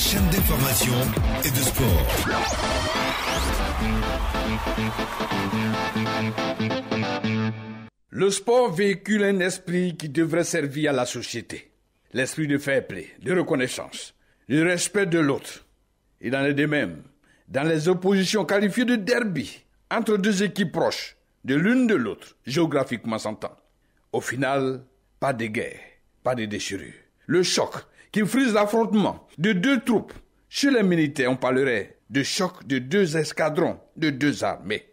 chaîne d'information et de sport. Le sport véhicule un esprit qui devrait servir à la société. L'esprit de fair play, de reconnaissance, du respect de l'autre. Il en est de même dans les oppositions qualifiées de derby entre deux équipes proches de l'une de l'autre, géographiquement s'entend. Au final, pas de guerre, pas de déchirure. Le choc qui frise l'affrontement de deux troupes. Chez les militaires, on parlerait de choc de deux escadrons, de deux armées.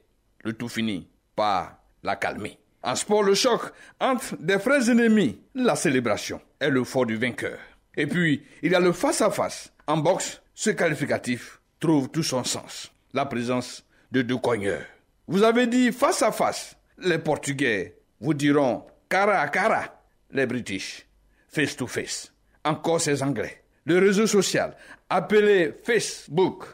Le tout finit par la calmer. En sport, le choc entre des frères ennemis, la célébration est le fort du vainqueur. Et puis, il y a le face-à-face. En boxe, ce qualificatif trouve tout son sens. La présence de deux cogneurs. Vous avez dit face-à-face. Les Portugais vous diront cara à cara. Les British, face-to-face. Encore ces Anglais. Le réseau social, appelé Facebook,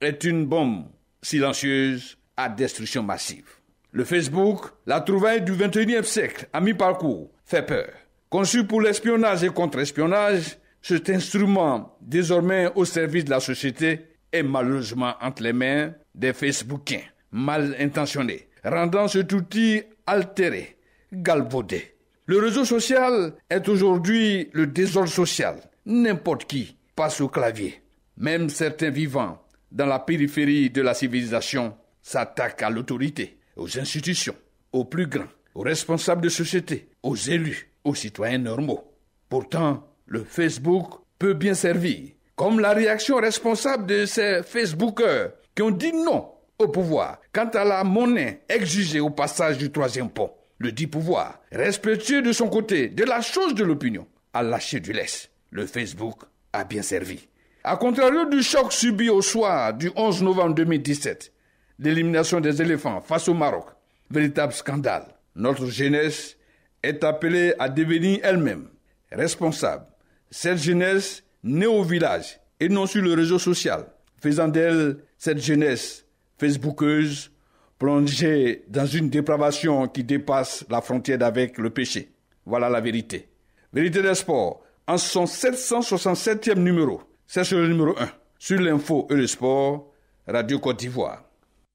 est une bombe silencieuse à destruction massive. Le Facebook, la trouvaille du 21e siècle, à mi-parcours, fait peur. Conçu pour l'espionnage et contre-espionnage, cet instrument, désormais au service de la société, est malheureusement entre les mains des Facebookiens mal intentionnés, rendant cet outil altéré, galvaudé. Le réseau social est aujourd'hui le désordre social. N'importe qui passe au clavier. Même certains vivants dans la périphérie de la civilisation s'attaquent à l'autorité, aux institutions, aux plus grands, aux responsables de société, aux élus, aux citoyens normaux. Pourtant, le Facebook peut bien servir, comme la réaction responsable de ces Facebookers qui ont dit non au pouvoir quant à la monnaie exigée au passage du troisième pont. Le dit pouvoir, respectueux de son côté de la chose de l'opinion, a lâché du lest. Le Facebook a bien servi. A contrario du choc subi au soir du 11 novembre 2017, l'élimination des éléphants face au Maroc, véritable scandale. Notre jeunesse est appelée à devenir elle-même responsable. Cette jeunesse née au village et non sur le réseau social, faisant d'elle cette jeunesse facebookeuse plongée dans une dépravation qui dépasse la frontière d'avec le péché. Voilà la vérité. Vérité des sports, en son 767e numéro, c'est sur le numéro 1, sur l'info et le sport, Radio Côte d'Ivoire.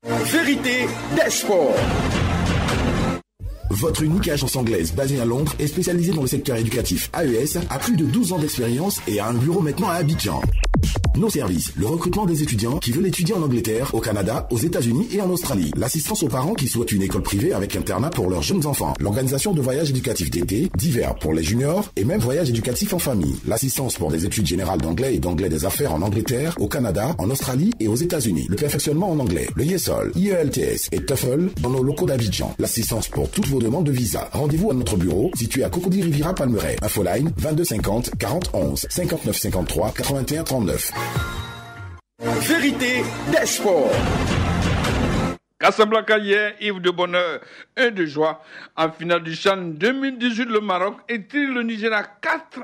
Vérité des sports. Votre unique agence anglaise basée à Londres est spécialisée dans le secteur éducatif AES, a plus de 12 ans d'expérience et a un bureau maintenant à Abidjan. Nos services, le recrutement des étudiants qui veulent étudier en Angleterre, au Canada, aux États-Unis et en Australie. L'assistance aux parents qui souhaitent une école privée avec internat pour leurs jeunes enfants. L'organisation de voyages éducatifs d'été, d'hiver pour les juniors et même voyages éducatifs en famille. L'assistance pour des études générales d'anglais et d'anglais des affaires en Angleterre, au Canada, en Australie et aux États-Unis. Le perfectionnement en anglais, le IESOL, IELTS et TOEFL dans nos locaux d'Abidjan. L'assistance pour toutes vos demandes de visa. Rendez-vous à notre bureau situé à Cocody Riviera Palmeraie. Infoline 22 50 40 11 59 53 81 39. Vérité des sports. Casablanca hier, Yves de bonheur et de joie. En finale du CHAN 2018, le Maroc étire le Nigeria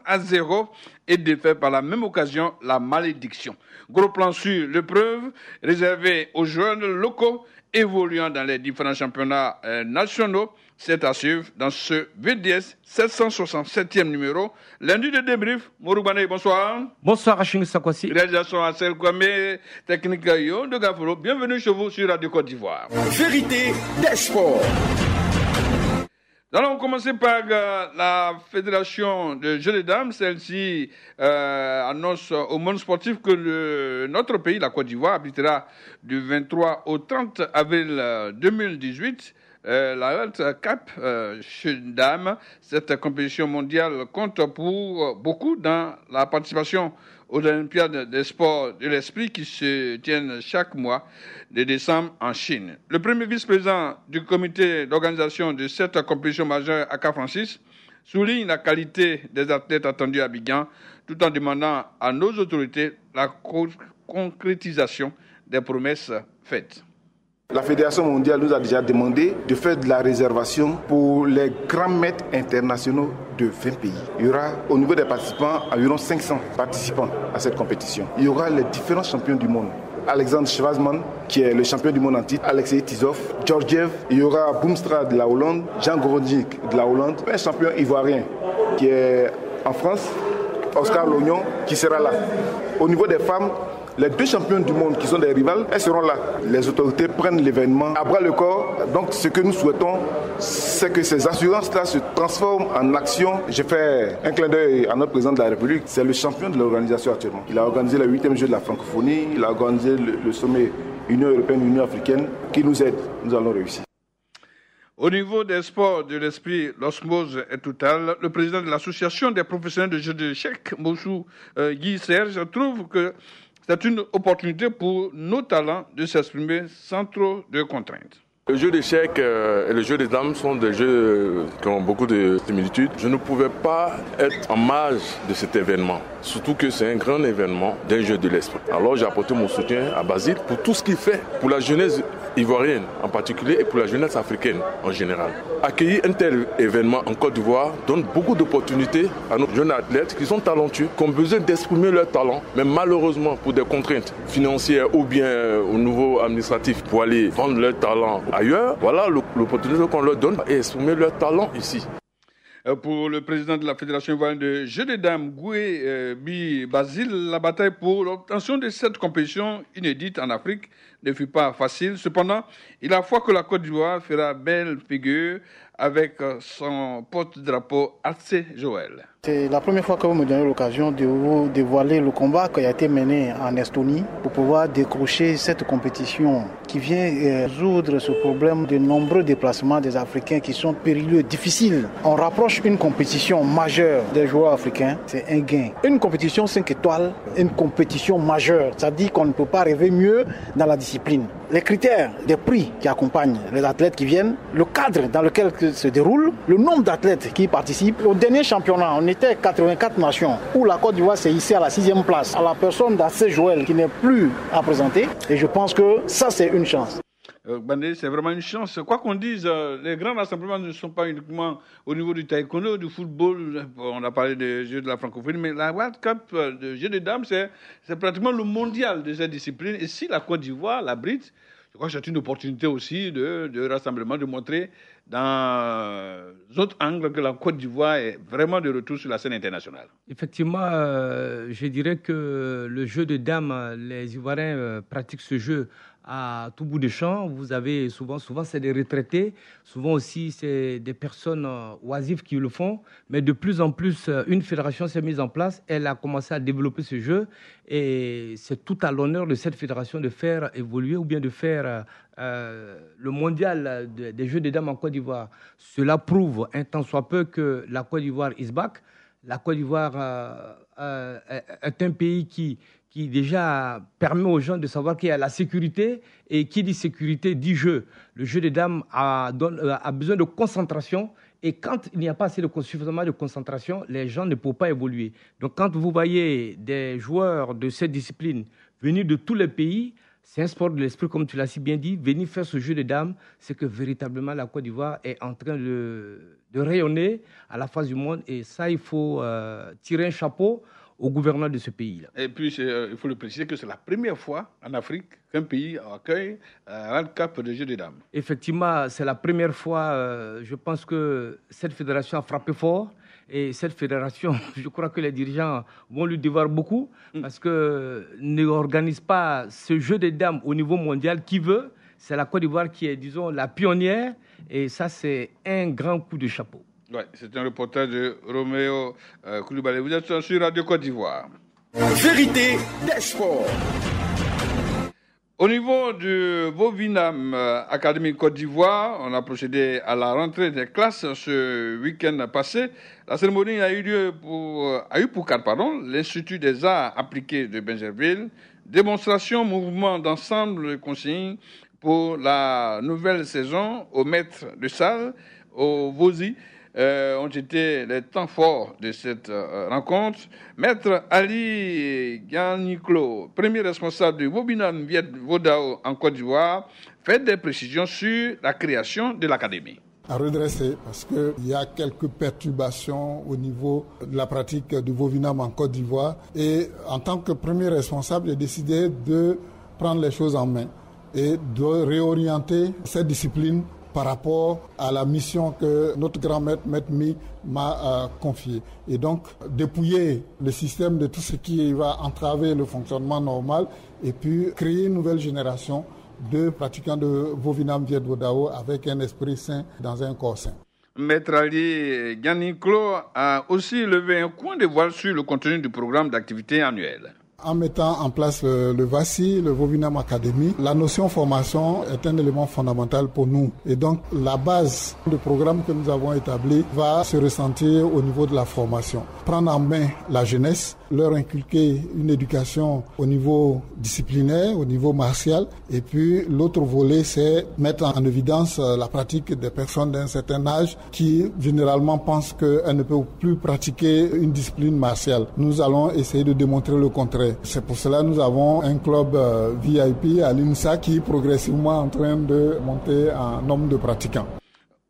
4-0 et défait par la même occasion la malédiction. Gros plan sur l'épreuve réservé aux joueurs locaux évoluant dans les différents championnats nationaux. C'est à suivre dans ce VDS 767e numéro. Lundi de débrief, Mouroubane, bonsoir. Bonsoir Hachimi Sakwasi. Réalisation à Celle Kwame, technique Yo de Gafolo. Bienvenue chez vous sur Radio Côte d'Ivoire. Vérité des sports. Nous allons commencer par la Fédération de Jeux des Dames. Celle-ci annonce au monde sportif que notre pays, la Côte d'Ivoire, abritera du 23 au 30 avril 2018 la World Cup chez Dames. Cette compétition mondiale compte pour beaucoup dans la participation aux Olympiades des sports de l'esprit qui se tiennent chaque mois de décembre en Chine. Le premier vice-président du comité d'organisation de cette compétition majeure, Aka Francis, souligne la qualité des athlètes attendus à Abidjan tout en demandant à nos autorités la concrétisation des promesses faites. La Fédération mondiale nous a déjà demandé de faire de la réservation pour les grands maîtres internationaux de 20 pays. Il y aura au niveau des participants environ 500 participants à cette compétition. Il y aura les différents champions du monde. Alexandre Schwarzman, qui est le champion du monde en titre, Alexei Tizov, Georgiev, il y aura Boomstra de la Hollande, Jean Gorodnik de la Hollande, un champion ivoirien qui est en France, Oscar Lognon qui sera là. Au niveau des femmes, les 2 champions du monde qui sont des rivales, elles seront là. Les autorités prennent l'événement à bras le corps. Donc ce que nous souhaitons, c'est que ces assurances-là se transforment en action. J'ai fait un clin d'œil à notre président de la République. C'est le champion de l'organisation actuellement. Il a organisé le 8e jeu de la francophonie. Il a organisé le sommet Union européenne, Union africaine, qui nous aide. Nous allons réussir. Au niveau des sports de l'esprit, l'osmose est totale. Le président de l'association des professionnels de jeux d'échecs, Mossou Guy Serge, trouve que c'est une opportunité pour nos talents de s'exprimer sans trop de contraintes. Le jeu d'échecs et le jeu des dames sont des jeux qui ont beaucoup de similitudes. Je ne pouvais pas être en marge de cet événement, surtout que c'est un grand événement d'un jeu de l'esprit. Alors j'ai apporté mon soutien à Basile pour tout ce qu'il fait pour la jeunesse ivoirienne en particulier et pour la jeunesse africaine en général. Accueillir un tel événement en Côte d'Ivoire donne beaucoup d'opportunités à nos jeunes athlètes qui sont talentueux, qui ont besoin d'exprimer leur talent, mais malheureusement pour des contraintes financières ou bien au niveau administratif pour aller vendre leur talent ailleurs, voilà l'opportunité qu'on leur donne et exprimer leur talent ici. Pour le président de la Fédération ivoirienne de jeux de dames, Goué Bi Basile, la bataille pour l'obtention de cette compétition inédite en Afrique ne fut pas facile. Cependant, il a foi que la Côte d'Ivoire fera belle figure avec son porte-drapeau Artsé Joël. C'est la première fois que vous me donnez l'occasion de vous dévoiler le combat qui a été mené en Estonie pour pouvoir décrocher cette compétition qui vient résoudre ce problème de nombreux déplacements des Africains qui sont périlleux, difficiles. On rapproche une compétition majeure des joueurs africains, c'est un gain. Une compétition 5 étoiles, une compétition majeure, ça dit qu'on ne peut pas rêver mieux dans la discipline. Les critères des prix qui accompagnent les athlètes qui viennent, le cadre dans lequel se déroule, le nombre d'athlètes qui participent. Au dernier championnat, on était 84 nations, où la Côte d'Ivoire s'est hissée à la 6e place, à la personne d'Artsé Joël qui n'est plus à présenter. Et je pense que ça, c'est une chance. Bandé, c'est vraiment une chance. Quoi qu'on dise, les grands rassemblements ne sont pas uniquement au niveau du taekwondo, du football. On a parlé des Jeux de la francophonie, mais la World Cup de Jeux de dames, c'est pratiquement le mondial de cette discipline. Et si la Côte d'Ivoire l'abrite, je crois que c'est une opportunité aussi de rassemblement, de montrer dans d'autres angles que la Côte d'Ivoire est vraiment de retour sur la scène internationale. Effectivement, je dirais que le jeu de dames, les Ivoiriens pratiquent ce jeu à tout bout de champ. Vous avez souvent c'est des retraités, souvent aussi c'est des personnes oisives qui le font, mais de plus en plus une fédération s'est mise en place, elle a commencé à développer ce jeu et c'est tout à l'honneur de cette fédération de faire évoluer ou bien de faire le mondial des jeux de dames en Côte d'Ivoire. Cela prouve un tant soit peu que la Côte d'Ivoire is back. La Côte d'Ivoire est un pays qui déjà permet aux gens de savoir qu'il y a la sécurité, et qui dit sécurité dit jeu. Le jeu des dames a besoin de concentration, et quand il n'y a pas suffisamment de concentration, les gens ne peuvent pas évoluer. Donc quand vous voyez des joueurs de cette discipline venir de tous les pays, c'est un sport de l'esprit, comme tu l'as si bien dit. Venir faire ce jeu de dames, c'est que véritablement la Côte d'Ivoire est en train de rayonner à la face du monde, et ça, il faut tirer un chapeau au gouvernement de ce pays-là. Et puis, il faut le préciser que c'est la première fois en Afrique qu'un pays accueille un World Cup de jeux de dames. Effectivement, c'est la première fois. Je pense que cette fédération a frappé fort. Et cette fédération, je crois que les dirigeants vont lui devoir beaucoup, parce que n'organise pas ce jeu de dames au niveau mondial. Qui veut? C'est la Côte d'Ivoire qui est, disons, la pionnière. Et ça, c'est un grand coup de chapeau. Ouais, c'est un reportage de Roméo Koulibaly. Vous êtes sur Radio Côte d'Ivoire. Vérité des sports. Au niveau du Vovinam Académie Côte d'Ivoire, on a procédé à la rentrée des classes ce week-end passé. La cérémonie a eu pour cadre l'Institut des arts appliqués de Benjerville. Démonstration, mouvement d'ensemble consigne pour la nouvelle saison au maître de salle, au Vosi. Ont été les temps forts de cette rencontre. Maître Ali Gagniclo, premier responsable du Wobinam Viet Vodao en Côte d'Ivoire, fait des précisions sur la création de l'académie. À redresser parce qu'il y a quelques perturbations au niveau de la pratique du Vovinam en Côte d'Ivoire, et en tant que premier responsable, j'ai décidé de prendre les choses en main et de réorienter cette discipline par rapport à la mission que notre grand maître, Maître Mi, m'a confiée. Et donc, dépouiller le système de tout ce qui va entraver le fonctionnement normal et puis créer une nouvelle génération de pratiquants de Vovinam Viet Vo Dao avec un esprit sain dans un corps sain. Maître Ali Ganiklo a aussi levé un coin de voile sur le contenu du programme d'activité annuel. En mettant en place le VACI, le Vovinam Academy, la notion formation est un élément fondamental pour nous. Et donc, la base du programme que nous avons établi va se ressentir au niveau de la formation. Prendre en main la jeunesse, leur inculquer une éducation au niveau disciplinaire, au niveau martial. Et puis, l'autre volet, c'est mettre en évidence la pratique des personnes d'un certain âge qui, généralement, pensent qu'elles ne peuvent plus pratiquer une discipline martiale. Nous allons essayer de démontrer le contraire. C'est pour cela que nous avons un club VIP à l'INSA qui est progressivement en train de monter en nombre de pratiquants.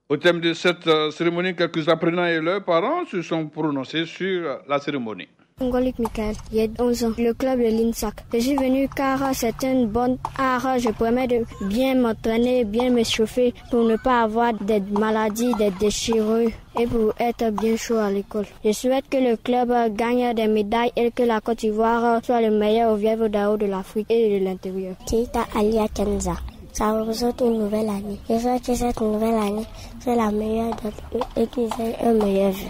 Au thème de cette cérémonie, quelques apprenants et leurs parents se sont prononcés sur la cérémonie. Ngolik Michael, j'ai 11 ans, le club de l'INSAC. Je suis venu car c'est une bonne art, je permets de bien m'entraîner, bien m'échauffer pour ne pas avoir des maladies, des déchirures et pour être bien chaud à l'école. Je souhaite que le club gagne des médailles et que la Côte d'Ivoire soit le meilleur au Viet Vo Dao de l'Afrique et de l'intérieur. Keita Alia Kenza. Ça représente une nouvelle année. Je souhaite que cette nouvelle année soit la meilleure et qu'ils aient un meilleur vue.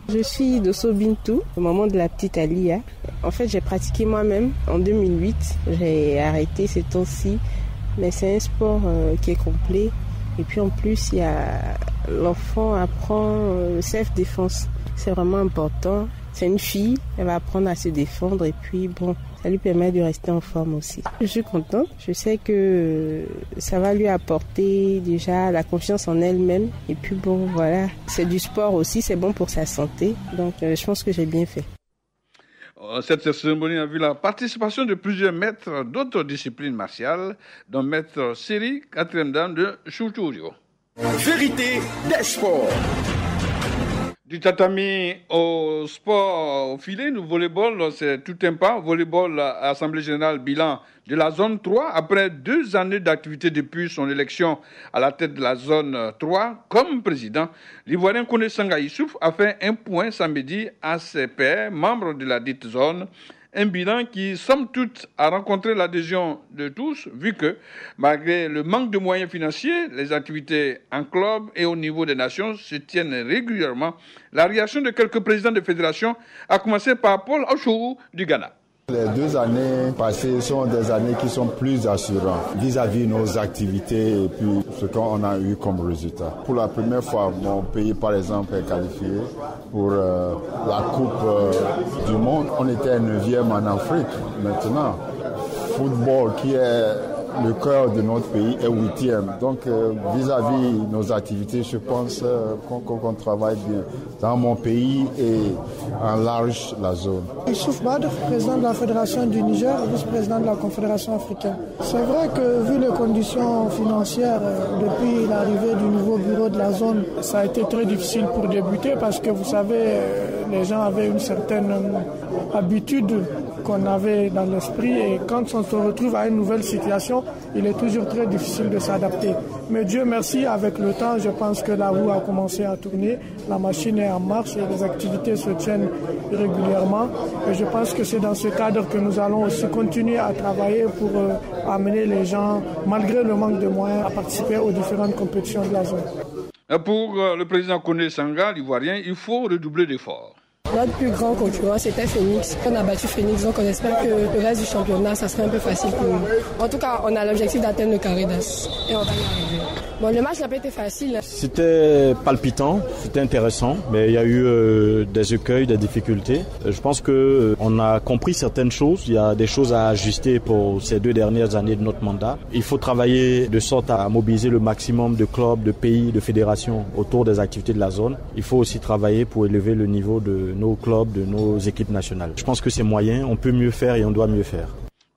Je suis Dosso Bintou, maman de la petite Alia. En fait, j'ai pratiqué moi-même en 2008. J'ai arrêté ces temps-ci, mais c'est un sport qui est complet. Et puis en plus, il y a l'enfant apprend self-défense. C'est vraiment important. C'est une fille, elle va apprendre à se défendre et puis bon, ça lui permet de rester en forme aussi. Je suis contente, je sais que ça va lui apporter déjà la confiance en elle-même et puis bon voilà, c'est du sport aussi, c'est bon pour sa santé, donc je pense que j'ai bien fait. Cette cérémonie a vu la participation de plusieurs maîtres d'autres disciplines martiales, dont Maître Seri, 4e dame de Chouchourio. Vérité des sports. Du tatami au sport au filet, le volleyball, c'est tout un pas. Volleyball, Assemblée générale, bilan de la zone 3. Après 2 années d'activité depuis son élection à la tête de la zone 3, comme président, l'Ivoirien Koné Sanga Issouf a fait un point samedi à ses pairs, membres de la dite zone. Un bilan qui, somme toute, a rencontré l'adhésion de tous, vu que, malgré le manque de moyens financiers, les activités en club et au niveau des nations se tiennent régulièrement. La réaction de quelques présidents de fédération a commencé par Paul Ochoou du Ghana. Les 2 années passées sont des années qui sont plus assurantes vis-à-vis de nos activités et puis ce qu'on a eu comme résultat. Pour la première fois, mon pays, par exemple, est qualifié pour la Coupe du Monde. On était 9e en Afrique. Maintenant, football qui est le cœur de notre pays est 8e. Donc, vis-à-vis de nos activités, je pense qu'on travaille bien dans mon pays et en large la zone. Issouf Badr, président de la Fédération du Niger, vice-président de la Confédération africaine. C'est vrai que vu les conditions financières, depuis l'arrivée du nouveau bureau de la zone, ça a été très difficile pour débuter parce que vous savez, les gens avaient une certaine habitude qu'on avait dans l'esprit et quand on se retrouve à une nouvelle situation, il est toujours très difficile de s'adapter. Mais Dieu merci, avec le temps, je pense que la roue a commencé à tourner, la machine est en marche et les activités se tiennent régulièrement. Et je pense que c'est dans ce cadre que nous allons aussi continuer à travailler pour amener les gens, malgré le manque de moyens, à participer aux différentes compétitions de la zone. Pour le président Koné Sanga, l'Ivoirien, il faut redoubler d'efforts. Notre plus grand concurrent, c'était Phoenix. On a battu Phoenix, donc on espère que le reste du championnat, ça sera un peu facile pour nous. En tout cas, on a l'objectif d'atteindre le carré d'as et on va y arriver. Bon, le match n'a pas été facile. C'était palpitant, c'était intéressant, mais il y a eu des écueils, des difficultés. Je pense qu'on a compris certaines choses. Il y a des choses à ajuster pour ces 2 dernières années de notre mandat. Il faut travailler de sorte à mobiliser le maximum de clubs, de pays, de fédérations autour des activités de la zone. Il faut aussi travailler pour élever le niveau de nos clubs, de nos équipes nationales. Je pense que c'est moyen, on peut mieux faire et on doit mieux faire.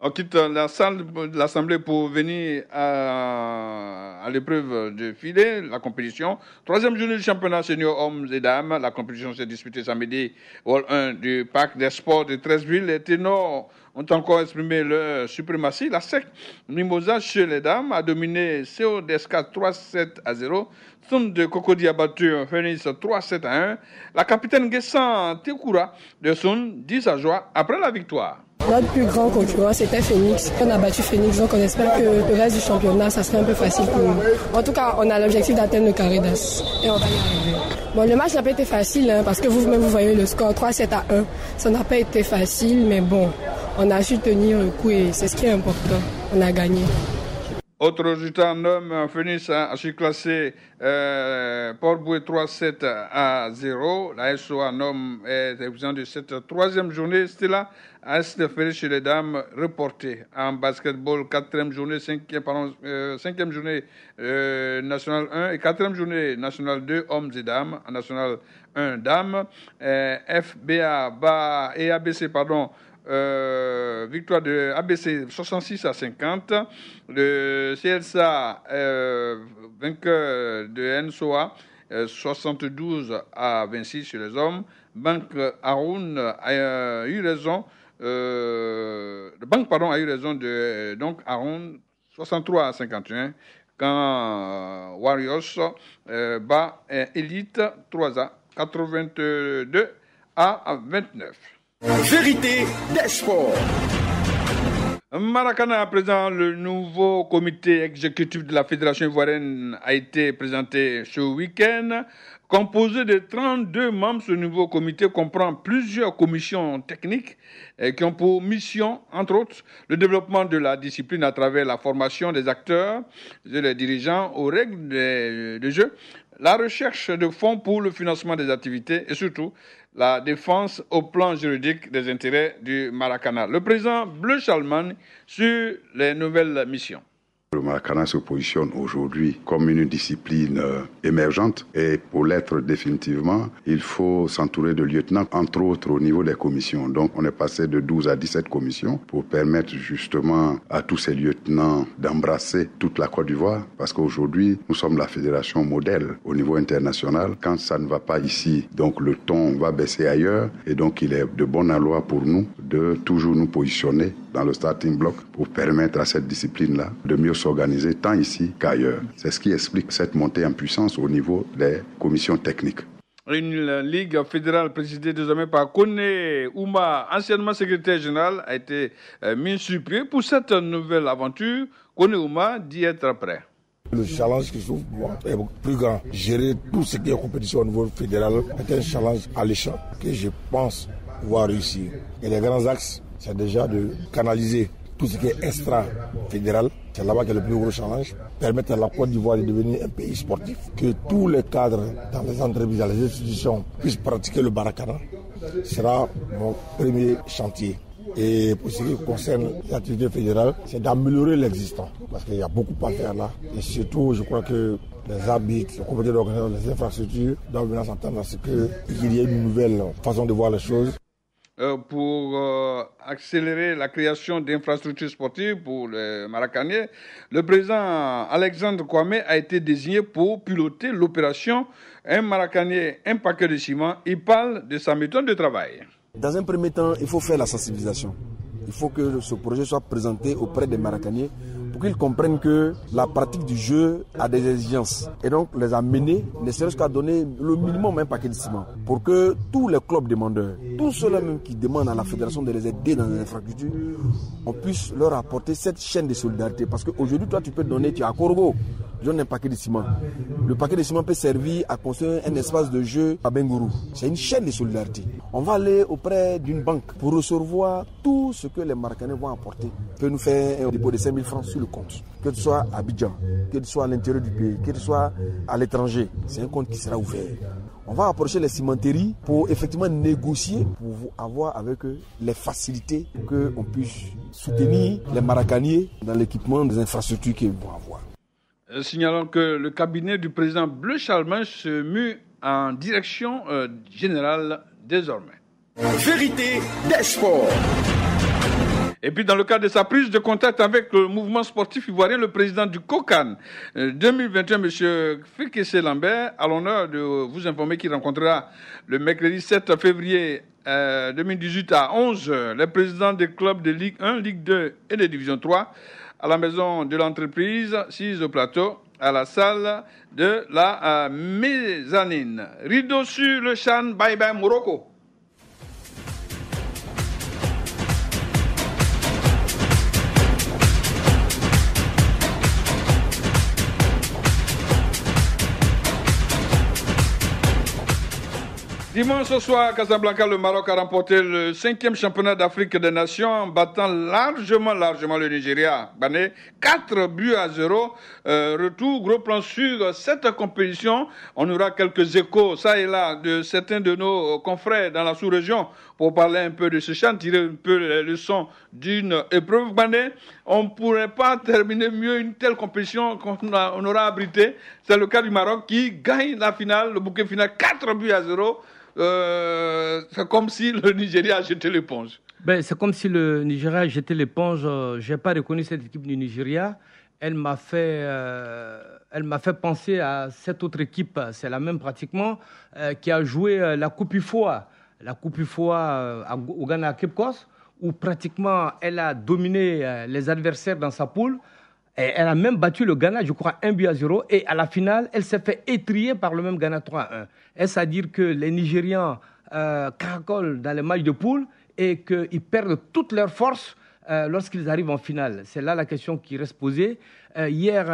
On quitte la salle de l'Assemblée pour venir à l'épreuve de filet, la compétition. Troisième journée du championnat senior hommes et dames. La compétition s'est disputée samedi au hall 1 du parc des sports de Treichville. Les ténors ont encore exprimé leur suprématie. La SEC Mimosa chez les dames a dominé CODESCA 3-7-0. Somme de Cocody a battu Phoenix 3-7-1. La capitaine Guessan Tekoura de Soun dit sa joie après la victoire. Notre plus grand concurrent, c'était Phoenix. On a battu Phoenix, donc on espère que le reste du championnat, ça sera un peu facile pour nous. En tout cas, on a l'objectif d'atteindre le carré d'as et on va y arriver. Bon, le match n'a pas été facile, parce que vous-même, vous voyez le score 3-7-1. Ça n'a pas été facile, mais bon, on a su tenir le coup et c'est ce qui est important. On a gagné. Autre résultat en homme, Phoenix a su classer Port-Boué 3-7-0. La SO en homme est président de cette troisième journée. C'était là à Est-Ferré chez les dames reportée. En basketball, cinquième journée nationale 1 et quatrième journée nationale 2 hommes et dames. En nationale 1 dames, FBA et ABC, victoire de ABC 66-50. Le CLSA vainqueur de NSOA 72-26 chez les hommes. Banque Haroun a eu raison. A eu raison de donc Haroun 63-51 quand Warriors bat Elite 3A 82-29. Vérité des sports. Maracana, à présent, le nouveau comité exécutif de la Fédération ivoirienne a été présenté ce week-end. Composé de 32 membres, ce nouveau comité comprend plusieurs commissions techniques qui ont pour mission, entre autres, le développement de la discipline à travers la formation des acteurs et des dirigeants aux règles de jeu, la recherche de fonds pour le financement des activités et surtout la défense au plan juridique des intérêts du Maracana. Le président Bleu Chalman sur les nouvelles missions. Le Maracana se positionne aujourd'hui comme une discipline émergente et pour l'être définitivement, il faut s'entourer de lieutenants, entre autres au niveau des commissions. Donc on est passé de 12 à 17 commissions pour permettre justement à tous ces lieutenants d'embrasser toute la Côte d'Ivoire parce qu'aujourd'hui, nous sommes la fédération modèle au niveau international. Quand ça ne va pas ici, donc le ton va baisser ailleurs et donc il est de bon aloi pour nous de toujours nous positionner dans le starting block pour permettre à cette discipline-là de mieux s'organiser tant ici qu'ailleurs. C'est ce qui explique cette montée en puissance au niveau des commissions techniques. Une ligue fédérale présidée désormais par Kone Ouma, anciennement secrétaire général, a été mise sur pied pour cette nouvelle aventure. Kone Ouma dit être prêt. Le challenge qui s'ouvre est beaucoup plus grand. Gérer tout ce qui est compétition au niveau fédéral est un challenge alléchant que je pense pouvoir réussir. Et les grands axes, c'est déjà de canaliser tout ce qui est extra-fédéral. C'est là-bas qu'il y a le plus gros challenge. Permettre à la Côte d'Ivoire de devenir un pays sportif. Que tous les cadres dans les entreprises, dans les institutions puissent pratiquer le Maracana. Ce sera mon premier chantier. Et pour ce qui concerne les activités fédérales, c'est d'améliorer l'existant. Parce qu'il y a beaucoup à faire là. Et surtout, je crois que les arbitres, les comités d'organisation, les infrastructures doivent venir s'entendre à ce qu'il y ait une nouvelle façon de voir les choses. Pour accélérer la création d'infrastructures sportives pour les Maracaniers, le président Alexandre Kwame a été désigné pour piloter l'opération Un Maracanier, un paquet de ciment. Il parle de sa méthode de travail. Dans un premier temps, il faut faire la sensibilisation. Il faut que ce projet soit présenté auprès des Maracaniers pour qu'ils comprennent que la pratique du jeu a des exigences. Et donc les amener, ne serait-ce qu'à donner le minimum un paquet de ciment. Pour que tous les clubs demandeurs, tous ceux-là même qui demandent à la fédération de les aider dans les infrastructures, on puisse leur apporter cette chaîne de solidarité. Parce qu'aujourd'hui, toi, tu peux donner, tu es à Corgo, je donne un paquet de ciment. Le paquet de ciment peut servir à construire un espace de jeu à Bengourou. C'est une chaîne de solidarité. On va aller auprès d'une banque pour recevoir tout ce que les Maracanais vont apporter. On peut nous faire un dépôt de 5 000 francs sur le compte. Que ce soit à Abidjan, que ce soit à l'intérieur du pays, que ce soit à l'étranger. C'est un compte qui sera ouvert. On va approcher les cimenteries pour effectivement négocier, pour avoir avec eux les facilités pour qu'on puisse soutenir les Maracaniers dans l'équipement des infrastructures qu'ils vont avoir. Signalons que le cabinet du président Bleu Chalman se mue en direction générale désormais. Vérité des sports. Et puis, dans le cadre de sa prise de contact avec le mouvement sportif ivoirien, le président du COCAN 2021, M. Fikesse Lambert, a l'honneur de vous informer qu'il rencontrera le mercredi 7 février 2018 à 11h les présidents des clubs de Ligue 1, Ligue 2 et de Division 3 à la maison de l'entreprise, 6 au plateau, à la salle de la mezzanine. Rideau sur le CHAN, bye bye Morocco. Dimanche soir à Casablanca, le Maroc a remporté le 5e championnat d'Afrique des Nations en battant largement le Nigeria. 4-0. Retour, gros plan sur cette compétition. On aura quelques échos, ça et là, de certains de nos confrères dans la sous-région pour parler un peu de ce CHAN, tirer un peu les leçons d'une épreuve. On ne pourrait pas terminer mieux une telle compétition qu'on aura abrité. C'est le cas du Maroc qui gagne la finale, le bouquet final 4-0. C'est comme si le Nigeria a jeté l'éponge. C'est comme si le Nigeria a jeté l'éponge. Je n'ai pas reconnu cette équipe du Nigeria. Elle m'a fait penser à cette autre équipe, c'est la même pratiquement, qui a joué la Coupe UFOA. La Coupe UFOA au Ghana à Cape Coast, où pratiquement elle a dominé les adversaires dans sa poule. Et elle a même battu le Ghana, je crois, 1-0. Et à la finale, elle s'est fait étriller par le même Ghana 3-1. Est-ce à dire que les Nigérians caracolent dans les matchs de poule et qu'ils perdent toutes leurs forces lorsqu'ils arrivent en finale? C'est là la question qui reste posée. Hier,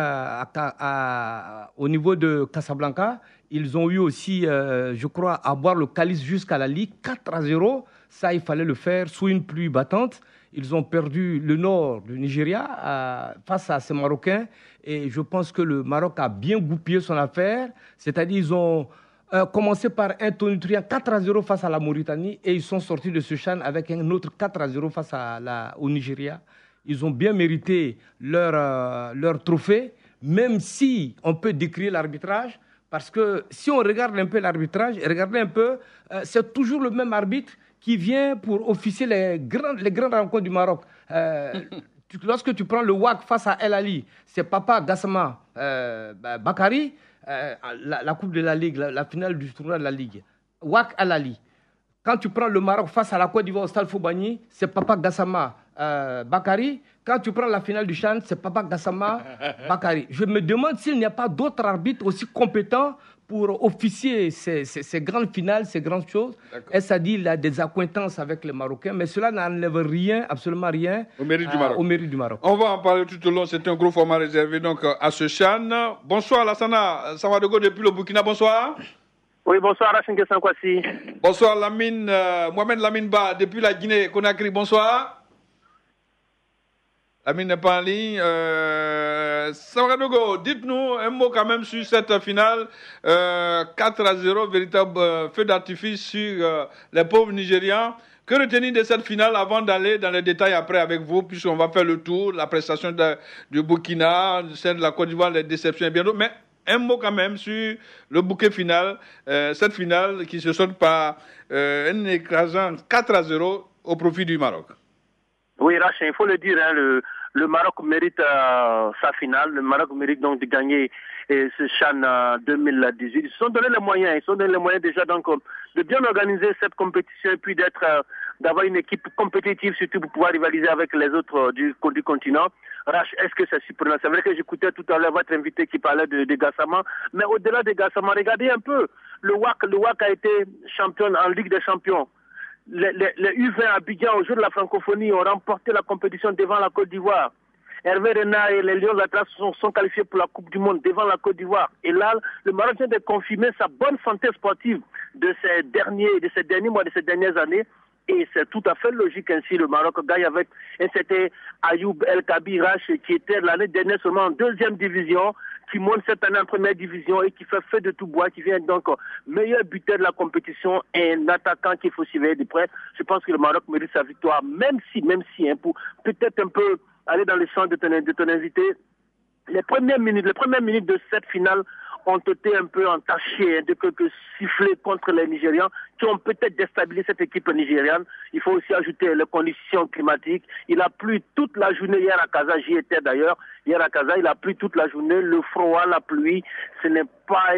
au niveau de Casablanca, ils ont eu aussi, je crois, à boire le calice jusqu'à la Ligue, 4-0. Ça, il fallait le faire sous une pluie battante. Ils ont perdu le nord du Nigeria face à ces Marocains. Et je pense que le Maroc a bien goupillé son affaire. C'est-à-dire ils ont commencé par un tonitruant 4-0 face à la Mauritanie et ils sont sortis de ce CHAN avec un autre 4-0 face au Nigeria. Ils ont bien mérité leur trophée, même si on peut décrire l'arbitrage. Parce que si on regarde un peu l'arbitrage, regardez un peu, c'est toujours le même arbitre qui vient pour officier les grandes rencontres du Maroc. Lorsque tu prends le WAC face à El Ali, c'est Papa Gassama Bakari, la Coupe de la Ligue, la finale du tournoi de la Ligue. WAC El Ali. Quand tu prends le Maroc face à la Côte d'Ivoire au Stade Fobani, c'est Papa Gassama Bakari. Quand tu prends la finale du CHAN, c'est Papa Gassama Bakari. Je me demande s'il n'y a pas d'autres arbitres aussi compétents pour officier ces grandes finales, ces grandes choses. Est-ce à dire qu'il a des accointances avec les Marocains, mais cela n'enlève rien, absolument rien, au mérite du Maroc. On va en parler tout au long. C'est un gros format réservé donc à ce CHAN. Bonsoir Lassana Samadogo depuis le Burkina. Bonsoir. Oui, bonsoir Racine Kwasi. Bonsoir Mohamed Lamine Ba depuis la Guinée-Conakry. Bonsoir. Lamine n'est pas en ligne. Samadogo, dites-nous un mot quand même sur cette finale. 4-0, véritable feu d'artifice sur les pauvres Nigérians. Que retenir de cette finale avant d'aller dans les détails après avec vous, puisqu'on va faire le tour, la prestation du Burkina, celle de la Côte d'Ivoire, les déceptions et bien d'autres. Mais un mot quand même sur le bouquet final, cette finale qui se solde par un écrasant 4-0 au profit du Maroc. Oui, Rachin, il faut le dire, hein, le Maroc mérite sa finale. Le Maroc mérite donc de gagner ce CHAN 2018. Ils se sont donné les moyens, déjà donc de bien organiser cette compétition et puis d'avoir une équipe compétitive surtout pour pouvoir rivaliser avec les autres du continent. Rach, est-ce que c'est surprenant? C'est vrai que j'écoutais tout à l'heure votre invité qui parlait de Gassama, mais au-delà de Gassama, regardez un peu, le WAC a été championne en Ligue des Champions. Les U20 à Abidjan au jour de la francophonie ont remporté la compétition devant la Côte d'Ivoire. Hervé Renard et les Lions de l'Atlas sont qualifiés pour la Coupe du Monde devant la Côte d'Ivoire. Et là, le Maroc vient de confirmer sa bonne santé sportive de ces derniers mois, de ces dernières années. Et c'est tout à fait logique ainsi. Le Maroc gagne avec un certain Ayoub El Kabirach qui était l'année dernière seulement en deuxième division, qui monte cette année en première division et qui fait feu de tout bois, qui vient donc meilleur buteur de la compétition et un attaquant qu'il faut surveiller de près. Je pense que le Maroc mérite sa victoire, même si, pour peut-être un peu aller dans le sens de ton invité, les premières minutes de cette finale ont été un peu entachés de quelques sifflets contre les Nigérians qui ont peut-être déstabilisé cette équipe nigériane. Il faut aussi ajouter les conditions climatiques. Il a plu toute la journée hier à Casa, j'y étais d'ailleurs. Hier à Casa, il a plu toute la journée, le froid, la pluie. Ce n'est pas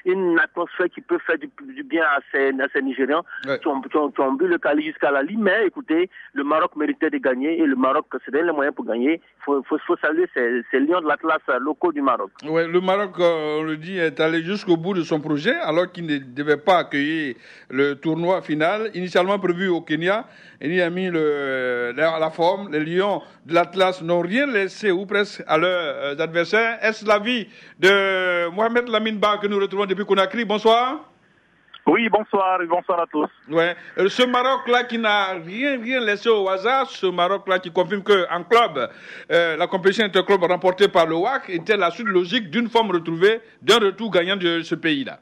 une atmosphère qui peut faire du bien à ces Nigérians qui ont bu le Cali jusqu'à la limite. Mais écoutez, le Maroc méritait de gagner et le Maroc se donne les moyens pour gagner. Il faut saluer ces lions de l'Atlas locaux du Maroc. Ouais, le Maroc, on le dit, est allé jusqu'au bout de son projet alors qu'il ne devait pas accueillir le tournoi final initialement prévu au Kenya. Il y a mis la forme. Les lions de l'Atlas n'ont rien laissé ou presque à leurs adversaires. Est-ce l'avis de Mohamed Lamine Ba que nous retrouvons depuis Conakry? Bonsoir. Oui, bonsoir à tous. Ouais. Ce Maroc-là qui n'a rien laissé au hasard, ce Maroc-là qui confirme qu'en club, la compétition interclub remportée par le WAC était la suite logique d'une forme retrouvée, d'un retour gagnant de ce pays-là.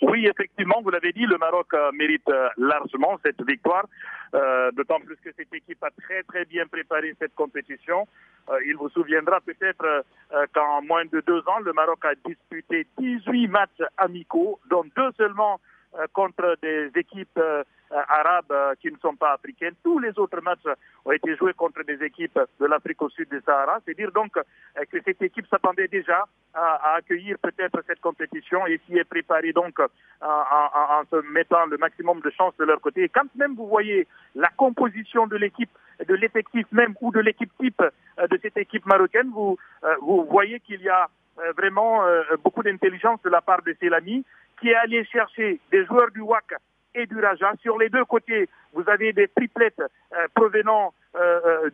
Oui, effectivement, vous l'avez dit, le Maroc mérite largement cette victoire, d'autant plus que cette équipe a très bien préparé cette compétition. Il vous souviendra peut-être qu'en moins de 2 ans, le Maroc a disputé 18 matchs amicaux, dont 2 seulement contre des équipes arabes qui ne sont pas africaines. Tous les autres matchs ont été joués contre des équipes de l'Afrique au sud du Sahara. C'est dire donc que cette équipe s'attendait déjà à accueillir peut-être cette compétition et s'y est préparée donc en se mettant le maximum de chances de leur côté. Et quand même vous voyez la composition de l'équipe, de l'effectif même ou de l'équipe type de cette équipe marocaine, vous voyez qu'il y a vraiment beaucoup d'intelligence de la part de Selami qui est allé chercher des joueurs du WAC et du Raja. Sur les 2 côtés, vous avez des triplettes provenant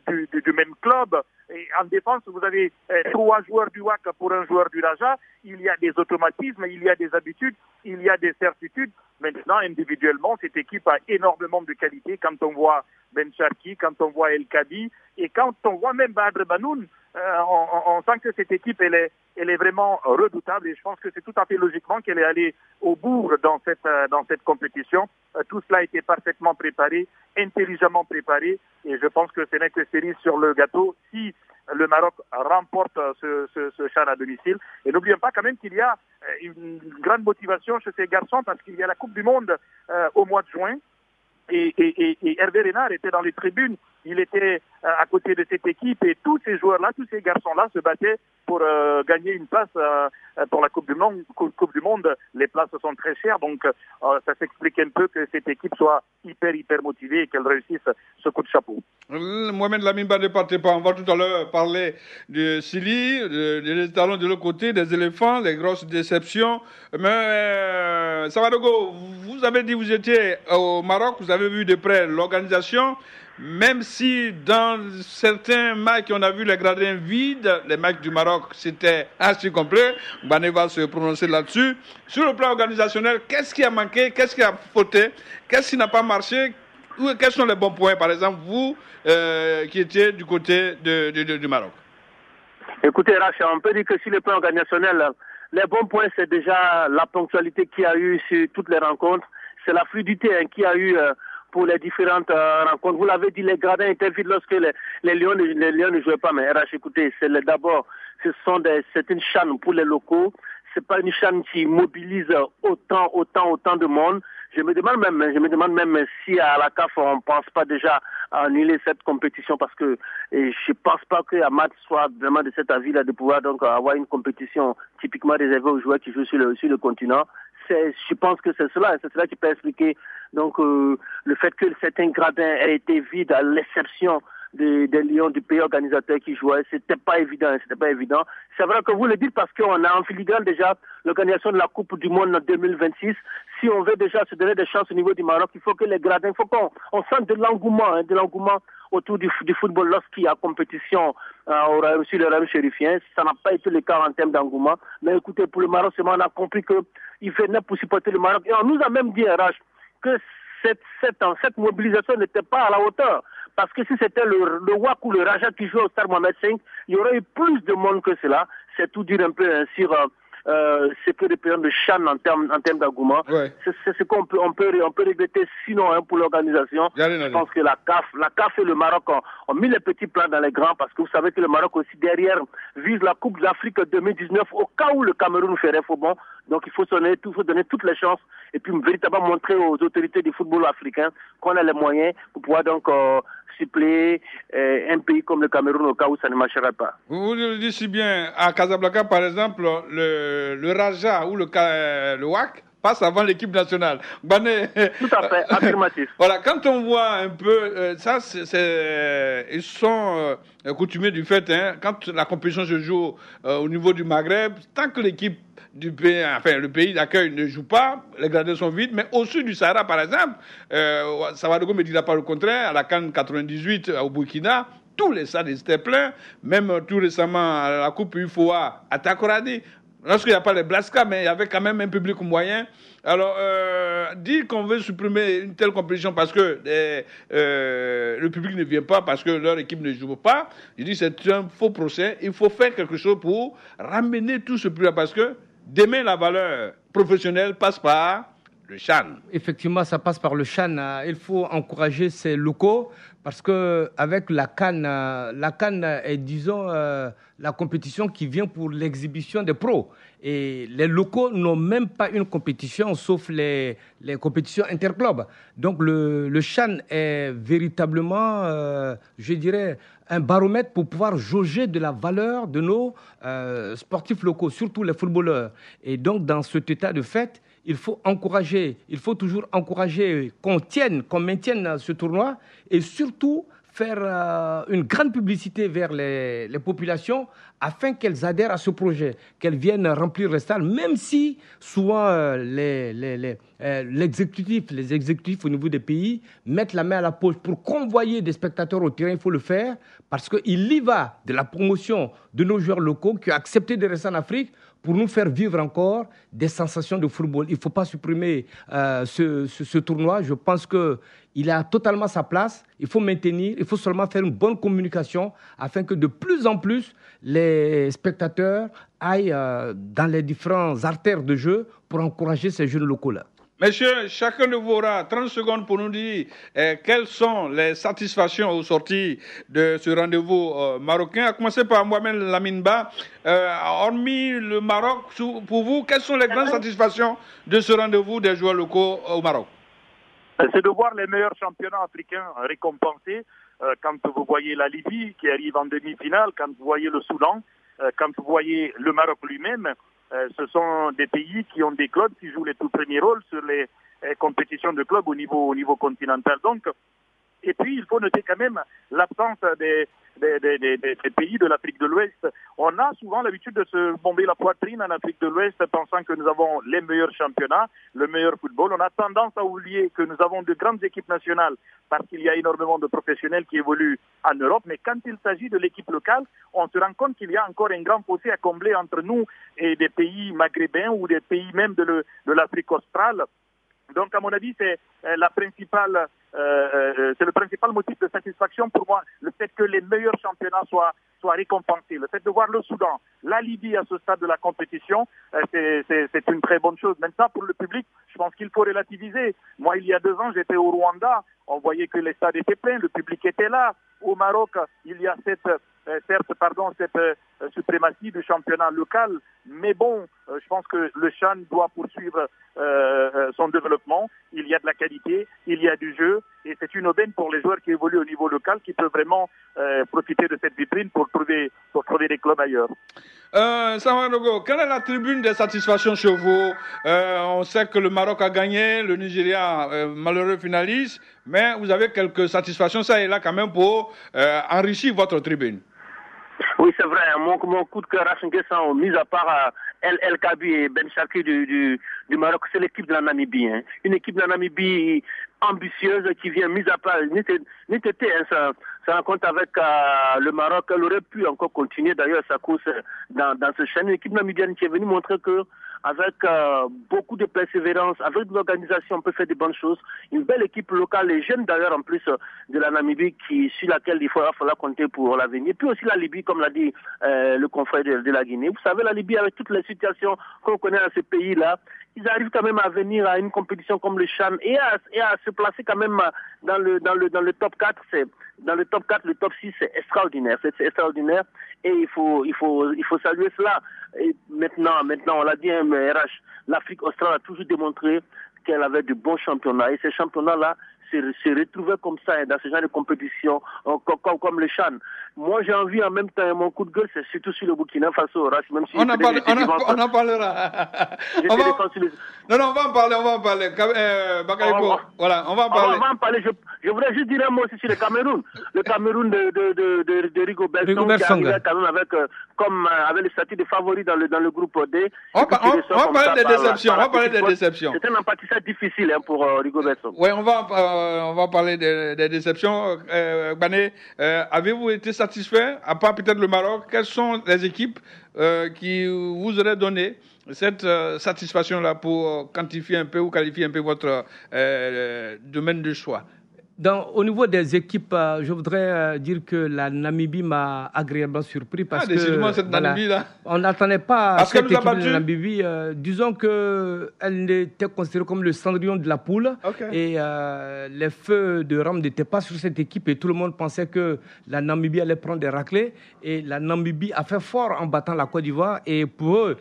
du même club. Et en défense, vous avez 3 joueurs du WAC pour un joueur du Raja. Il y a des automatismes, il y a des habitudes, il y a des certitudes. Maintenant, individuellement, cette équipe a énormément de qualité. Quand on voit Ben Sharki, quand on voit El Kadi, et quand on voit même Badr Banoun, on sent que cette équipe, elle est vraiment redoutable. Et je pense que c'est tout à fait logiquement qu'elle est allée au bout dans cette compétition. Tout cela a été parfaitement préparé, intelligemment préparé. Et je pense que ce n'est que cerise sur le gâteau si le Maroc remporte ce CHAN à domicile. Et n'oublions pas quand même qu'il y a une grande motivation chez ces garçons parce qu'il y a la Coupe du Monde au mois de juin. Et Hervé Renard était dans les tribunes, il était à côté de cette équipe et tous ces joueurs-là, tous ces garçons-là se battaient pour gagner une place pour la Coupe du Monde. Les places sont très chères, donc ça s'explique un peu que cette équipe soit hyper motivée et qu'elle réussisse ce coup de chapeau. Mohamed Lamimba, ne partez pas, on va tout à l'heure parler de Sili, des talons de l'autre côté, des éléphants, les grosses déceptions. Mais Savadogo, vous avez dit que vous étiez au Maroc, vous avez vu de près l'organisation, même si dans certains matchs on a vu les gradins vides, les matchs du Maroc c'était assez complet. Bané va se prononcer là-dessus. Sur le plan organisationnel, qu'est-ce qui a manqué, qu'est-ce qui a fauté, qu'est-ce qui n'a pas marché, quels sont les bons points, par exemple, vous qui étiez du côté du Maroc? Écoutez, Rachel, on peut dire que sur le plan organisationnel, les bons points, c'est déjà la ponctualité qu'il y a eu sur toutes les rencontres. C'est la fluidité qu'il y a eu pour les différentes rencontres. Vous l'avez dit, les gradins étaient vides lorsque les Lions ne jouaient pas. Mais RH, écoutez, d'abord, c'est une CHAN pour les locaux. C'est pas une CHAN qui mobilise autant de monde. Je me demande même si à la CAF on pense pas déjà à annuler cette compétition parce que je pense pas que Ahmad soit vraiment de cet avis-là de pouvoir donc avoir une compétition typiquement réservée aux joueurs qui jouent sur le continent. Je pense que c'est cela qui peut expliquer donc le fait que certains gradins aient été vides à l'exception des Lions du pays organisateur qui jouaient. C'était pas évident. C'est vrai que vous le dites parce qu'on a en filigrane déjà l'organisation de la Coupe du Monde en 2026. Si on veut déjà se donner des chances au niveau du Maroc, il faut que les gradins, il faut qu'on sente de l'engouement autour du football lorsqu'il y a compétition sur le Raïm chérifien. Ça n'a pas été le cas en termes d'engouement. Mais écoutez, pour le Maroc, on a compris qu'il venait pour supporter le Maroc. Et on nous a même dit, RH, que cette mobilisation n'était pas à la hauteur. Parce que si c'était le WAC ou le Raja qui jouait au Stade Mohamed V, il y aurait eu plus de monde que cela. C'est tout dire un peu sur ce que représente le CHAN en termes d'engouement. Ouais. C'est ce qu'on peut regretter, sinon pour l'organisation. Je pense que la CAF et le Maroc ont mis les petits plans dans les grands, parce que vous savez que le Maroc aussi derrière vise la Coupe d'Afrique 2019 au cas où le Cameroun ferait faux bon. Donc il faut donner toutes les chances et puis véritablement montrer aux autorités du football africain qu'on a les moyens pour pouvoir donc suppléer un pays comme le Cameroun au cas où ça ne marcherait pas. Vous le dites si bien, à Casablanca par exemple, le Raja ou le WAC passe avant l'équipe nationale. Bané. Tout à fait, affirmatif. Voilà, quand on voit un peu ça, ils sont coutumiers du fait, quand la compétition se joue au niveau du Maghreb, tant que l'équipe du pays, enfin le pays d'accueil ne joue pas, les gradins sont vides, mais au sud du Sahara par exemple, Savadogo ne dira pas le contraire, à la CAN 98 au Burkina, tous les stades étaient pleins, même tout récemment à la Coupe UFOA à Takoradi, lorsqu'il n'y a pas les Blaska, mais il y avait quand même un public moyen. Alors, dire qu'on veut supprimer une telle compétition parce que le public ne vient pas, parce que leur équipe ne joue pas, je dis c'est un faux procès. Il faut faire quelque chose pour ramener tout ce public, parce que demain, la valeur professionnelle passe par le CHAN. Effectivement, ça passe par le CHAN. Il faut encourager ces locaux, parce qu'avec la CAN est, disons, la compétition qui vient pour l'exhibition des pros. Et les locaux n'ont même pas une compétition, sauf les compétitions interclubs. Donc le CHAN est véritablement, je dirais, un baromètre pour pouvoir jauger de la valeur de nos sportifs locaux, surtout les footballeurs. Et donc, dans cet état de fait, il faut toujours encourager qu'on maintienne ce tournoi, et surtout faire une grande publicité vers les populations afin qu'elles adhèrent à ce projet, qu'elles viennent remplir les stades, même si souvent les exécutifs au niveau des pays mettent la main à la poche pour convoyer des spectateurs au terrain. Il faut le faire parce qu'il y va de la promotion de nos joueurs locaux qui ont accepté de rester en Afrique pour nous faire vivre encore des sensations de football. Il ne faut pas supprimer ce tournoi. Je pense qu'il a totalement sa place. Il faut maintenir, il faut seulement faire une bonne communication afin que de plus en plus les spectateurs aillent dans les différentes artères de jeu pour encourager ces jeunes locaux-là. Messieurs, chacun de vous aura 30 secondes pour nous dire quelles sont les satisfactions au sorti de ce rendez-vous marocain. À commencer par Mohamed Laminba. Hormis le Maroc, pour vous, quelles sont les grandes satisfactions de ce rendez-vous des joueurs locaux au Maroc? C'est de voir les meilleurs championnats africains récompensés. Quand vous voyez la Libye qui arrive en demi-finale, quand vous voyez le Soudan, quand vous voyez le Maroc lui-même, ce sont des pays qui ont des clubs qui jouent les tout premiers rôles sur les compétitions de clubs au niveau continental. Donc, et puis, il faut noter quand même l'absence des pays de l'Afrique de l'Ouest. On a souvent l'habitude de se bomber la poitrine en Afrique de l'Ouest pensant que nous avons les meilleurs championnats, le meilleur football. On a tendance à oublier que nous avons de grandes équipes nationales parce qu'il y a énormément de professionnels qui évoluent en Europe. Mais quand il s'agit de l'équipe locale, on se rend compte qu'il y a encore un grand fossé à combler entre nous et des pays maghrébins ou des pays même de l'Afrique australe. Donc, à mon avis, c'est le principal motif de satisfaction pour moi, le fait que les meilleurs championnats soient récompensés. Le fait de voir le Soudan, la Libye à ce stade de la compétition, c'est une très bonne chose. Maintenant, pour le public, je pense qu'il faut relativiser. Moi, il y a 2 ans, j'étais au Rwanda, on voyait que les stades étaient pleins, le public était là. Au Maroc, il y a cette suprématie du championnat local. Mais bon, je pense que le CHAN doit poursuivre son développement. Il y a de la qualité, il y a du jeu, et c'est une aubaine pour les joueurs qui évoluent au niveau local qui peuvent vraiment profiter de cette vitrine pour trouver des clubs ailleurs. Savadogo, quelle est la tribune des satisfactions chez vous? On sait que le Maroc a gagné, le Nigeria malheureux finaliste, mais vous avez quelques satisfactions ça et là quand même pour enrichir votre tribune. Oui, c'est vrai. Mon coup de cœur à 500, mis à part El Kabi et Ben Sharki du Maroc, c'est l'équipe de la Namibie. Hein. Une équipe de la Namibie ambitieuse qui vient, mis à part ça rencontre avec le Maroc. Elle aurait pu encore continuer d'ailleurs sa course dans ce chaîne. Une équipe namibienne qui est venue montrer que avec beaucoup de persévérance, avec de l'organisation, on peut faire de bonnes choses. Une belle équipe locale, les jeunes d'ailleurs en plus de la Namibie, sur laquelle il faudra compter pour l'avenir. Puis aussi la Libye, comme l'a dit le confrère de la Guinée. Vous savez, la Libye, avec toutes les situations qu'on connaît dans ce pays-là, ils arrivent quand même à venir à une compétition comme le CHAN et à se placer quand même dans le top 4. Dans le top 4, le top 6, c'est extraordinaire. C'est extraordinaire et il faut saluer cela. Et maintenant, on l'a dit, RH, l'Afrique australe a toujours démontré qu'elle avait de bons championnats. Et ces championnats-là se retrouvaient comme ça dans ce genre de compétition, comme le CHAN. Moi, j'ai envie en même temps, mon coup de gueule, c'est surtout sur le Burkina Faso, même si on en parlera. Non, on va en parler. Voilà, on va en parler. On va en parler. Je voudrais juste dire un mot aussi sur le Cameroun. Le Cameroun de Rigobert Song, qui arrivait quand même avec le statut de favori dans le groupe D. On va parler des déceptions. C'est un apprentissage difficile pour Rigobert Song. Oui, on va parler des déceptions. Bané, avez-vous été satisfait, à part peut-être le Maroc? Quelles sont les équipes qui vous auraient donné cette satisfaction-là pour quantifier un peu ou qualifier un peu votre domaine de choix? Au niveau des équipes, je voudrais dire que la Namibie m'a agréablement surpris parce que cette Namibie-là. On n'attendait pas cette équipe de Namibie. Disons qu'elle était considérée comme le cendrillon de la poule et les feux de rame n'étaient pas sur cette équipe et tout le monde pensait que la Namibie allait prendre des raclées et la Namibie a fait fort en battant la Côte d'Ivoire et pour eux,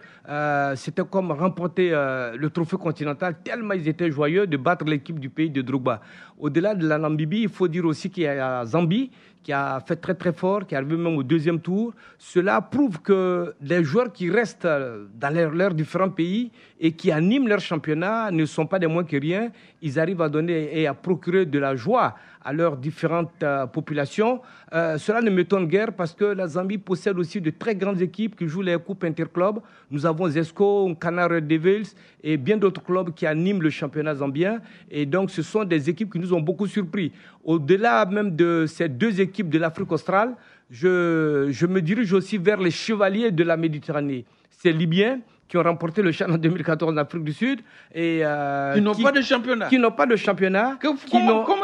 c'était comme remporter le trophée continental tellement ils étaient joyeux de battre l'équipe du pays de Drogba. Au-delà de la Namibie, il faut dire aussi qu'il y a Zambie qui a fait très très fort, qui est arrivé même au deuxième tour. Cela prouve que les joueurs qui restent dans leurs différents pays et qui animent leur championnat ne sont pas des moins que rien. Ils arrivent à donner et à procurer de la joie à leurs différentes populations. Cela ne m'étonne guère parce que la Zambie possède aussi de très grandes équipes qui jouent les coupes interclubs. Nous avons Zesco, Cana Red Devils et bien d'autres clubs qui animent le championnat zambien. Et donc, ce sont des équipes qui nous ont beaucoup surpris. Au-delà même de ces deux équipes de l'Afrique australe, je me dirige aussi vers les chevaliers de la Méditerranée. C'est Libyens qui ont remporté le CHAN en 2014 en Afrique du Sud. Et, qui n'ont pas de championnat. Qui n'ont pas de championnat.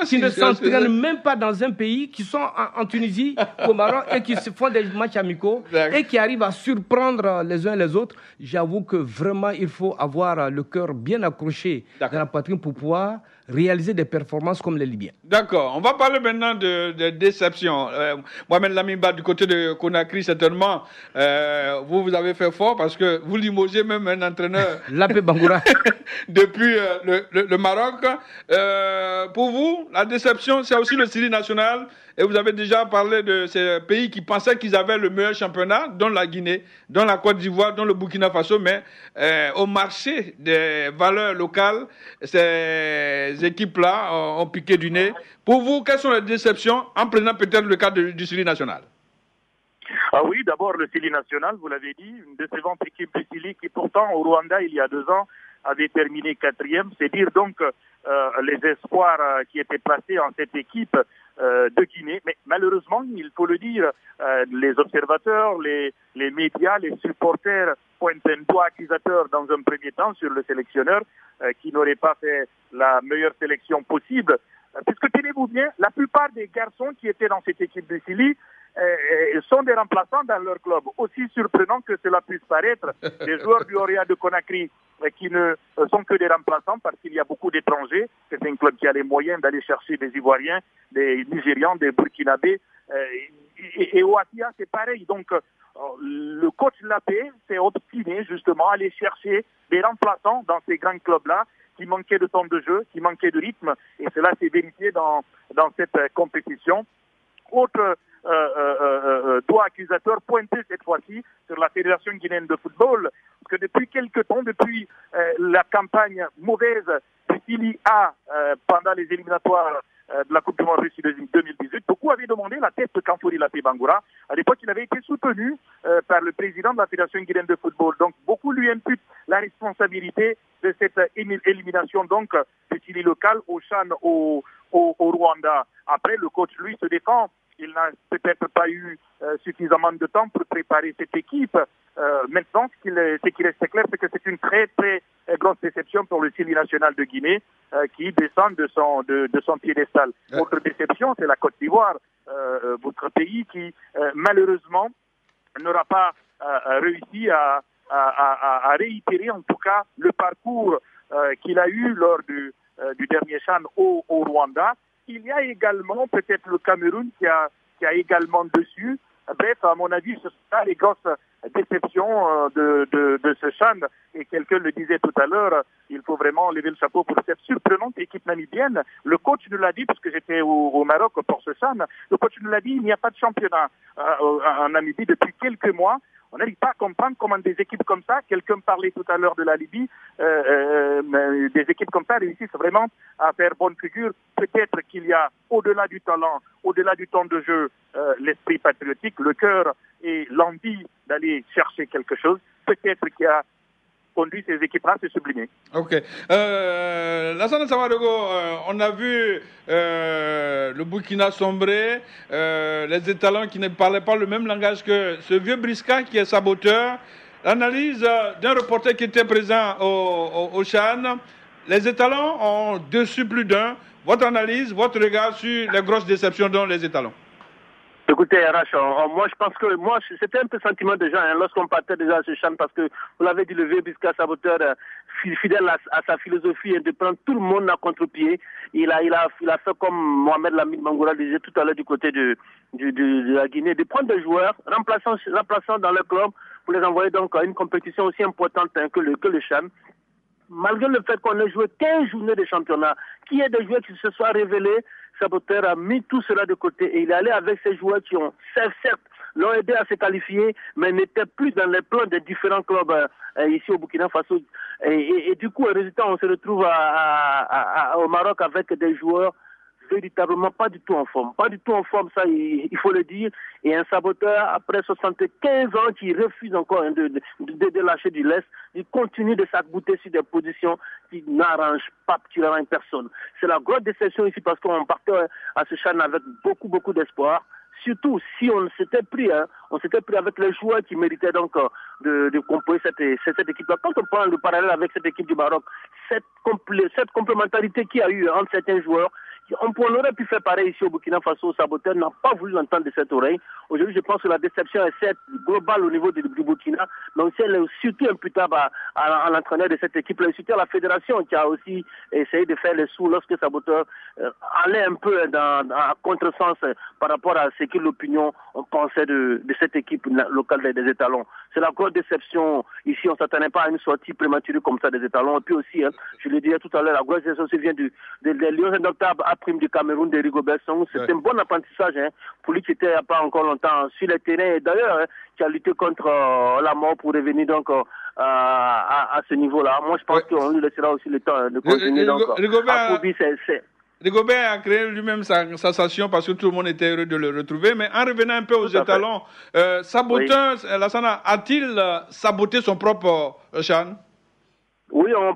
Qui ne s'entraînent même pas dans un pays, qui sont en Tunisie, au Maroc, et qui se font des matchs amicaux, et qui arrivent à surprendre les uns les autres. J'avoue que vraiment, il faut avoir le cœur bien accroché dans la poitrine pour pouvoir réaliser des performances comme les Libyens. D'accord. On va parler maintenant de déception. Mohamed Lamimba, du côté de Conakry, certainement, vous avez fait fort parce que vous limogez même un entraîneur Lapé Bangoura depuis le Maroc. Pour vous, la déception, c'est aussi le Syrie national. Et vous avez déjà parlé de ces pays qui pensaient qu'ils avaient le meilleur championnat, dont la Guinée, dont la Côte d'Ivoire, dont le Burkina Faso. Mais au marché des valeurs locales, ces équipes-là ont piqué du nez. Pour vous, quelles sont les déceptions, en prenant peut-être le cas du Syrie national? Ah oui, d'abord le Syrie national, vous l'avez dit, une décevante équipe du Syrie qui pourtant au Rwanda, il y a 2 ans, avait terminé 4e. C'est dire donc les espoirs qui étaient placés en cette équipe de Guinée. Mais malheureusement, il faut le dire, les observateurs, les médias, les supporters pointent un doigt accusateur dans un premier temps sur le sélectionneur qui n'aurait pas fait la meilleure sélection possible. Puisque tenez-vous bien, la plupart des garçons qui étaient dans cette équipe de Syrie sont des remplaçants dans leur club. Aussi surprenant que cela puisse paraître, les joueurs du Oria de Conakry qui ne sont que des remplaçants parce qu'il y a beaucoup d'étrangers. C'est un club qui a les moyens d'aller chercher des Ivoiriens, des Nigérians, des Burkinabés. Et au Hatia, c'est pareil. Donc, le coach Lapé s'est obstiné justement à aller chercher des remplaçants dans ces grands clubs-là qui manquaient de temps de jeu, qui manquaient de rythme. Et cela s'est vérifié dans cette compétition. Autre doigt accusateur pointé cette fois-ci sur la Fédération guinéenne de football, parce que depuis quelques temps, depuis la campagne mauvaise de Syrie A pendant les éliminatoires de la Coupe du Monde Russie de 2018, beaucoup avaient demandé la tête de Kanfouri Lapé Bangoura. À l'époque, il avait été soutenu par le président de la Fédération guinéenne de football. Donc, beaucoup lui imputent la responsabilité de cette élimination donc de Syrie locale au CHAN au Rwanda. Après, le coach, lui, se défend il n'a peut-être pas eu suffisamment de temps pour préparer cette équipe. Maintenant, ce qui reste clair, c'est que c'est une très très grosse déception pour le Syli national de Guinée qui descend de son piédestal. Autre déception, c'est la Côte d'Ivoire, votre pays qui malheureusement n'aura pas réussi à réitérer en tout cas le parcours qu'il a eu lors du dernier CHAN au Rwanda. Il y a également peut-être le Cameroun qui a également dessus. Bref, à mon avis, ce sera les grosses déceptions de ce CHAN. Et quelqu'un le disait tout à l'heure, il faut vraiment lever le chapeau pour cette surprenante équipe namibienne. Le coach nous l'a dit, puisque j'étais au Maroc pour ce CHAN, le coach nous l'a dit, il n'y a pas de championnat en Namibie depuis quelques mois. On n'arrive pas à comprendre comment des équipes comme ça, quelqu'un parlait tout à l'heure de la Libye, des équipes comme ça réussissent vraiment à faire bonne figure. Peut-être qu'il y a, au-delà du talent, au-delà du temps de jeu, l'esprit patriotique, le cœur et l'envie d'aller chercher quelque chose. Peut-être qu'il y a conduit ces équipes-là à se sublimer. Ok. Lassana Samadogo, on a vu le Burkina sombrer, les étalons qui ne parlaient pas le même langage que ce vieux Briska qui est saboteur. L'analyse d'un reporter qui était présent au CHAN, les étalons ont dessus plus d'un. Votre analyse, votre regard sur les grosses déceptions dont les étalons? Écoutez, RH, moi je pense que c'était un peu sentiment de gens lorsqu'on partait déjà à ce CHAN, parce que vous l'avez dit, le vieux Briska saboteur, fidèle à sa philosophie de prendre tout le monde à contre-pied. Il a fait comme Mohamed Lamine Mangoura disait tout à l'heure du côté de la Guinée, de prendre des joueurs remplaçants dans le club pour les envoyer donc à une compétition aussi importante que le CHAN. Malgré le fait qu'on ait joué 15 journées de championnat, qu'il y ait des joueurs qui se soient révélés, Saboteur a mis tout cela de côté et il est allé avec ces joueurs qui ont, certes, l'ont aidé à se qualifier, mais n'étaient plus dans les plans des différents clubs ici au Burkina Faso. Et du coup, au résultat, on se retrouve au Maroc avec des joueurs véritablement pas du tout en forme. Pas du tout en forme, ça, il faut le dire. Et un Saboteur, après 75 ans, qui refuse encore de lâcher du lest, il continue de s'accouter sur des positions qui n'arrangent pas particulièrement personne. C'est la grosse déception ici parce qu'on partait à ce CHAN avec beaucoup d'espoir. Surtout si on s'était pris avec les joueurs qui méritaient donc de composer cette équipe-là. Quand on prend le parallèle avec cette équipe du Maroc, cette complémentarité qu'il y a eu entre certains joueurs, on aurait pu faire pareil ici au Burkina Faso. Saboteur n'a pas voulu l'entendre de cette oreille. Aujourd'hui, je pense que la déception est certes globale au niveau du Burkina, mais aussi elle est surtout imputable à l'entraîneur de cette équipe, et surtout à la fédération qui a aussi essayé de faire les sous lorsque Saboteur allait un peu à contresens par rapport à ce que l'opinion pensait de cette équipe locale des étalons. C'est la grosse déception. Ici, on ne s'attendait pas à une sortie prématurée comme ça des étalons. Et puis aussi, je le disais tout à l'heure, la grosse déception vient des Lions indomptables à prime du Cameroun, de Rigobert Song. C'est un bon apprentissage pour lui qui était il n'y a pas encore longtemps sur le terrain. Et d'ailleurs, qui a lutté contre la mort pour revenir donc à ce niveau-là. Moi, je pense qu'on lui laissera aussi le temps de continuer. Rigobert a créé lui-même sa sensation parce que tout le monde était heureux de le retrouver. Mais en revenant un peu aux étalons, Saboteur, oui. Lassana, a-t-il saboté son propre CHAN? Oui, on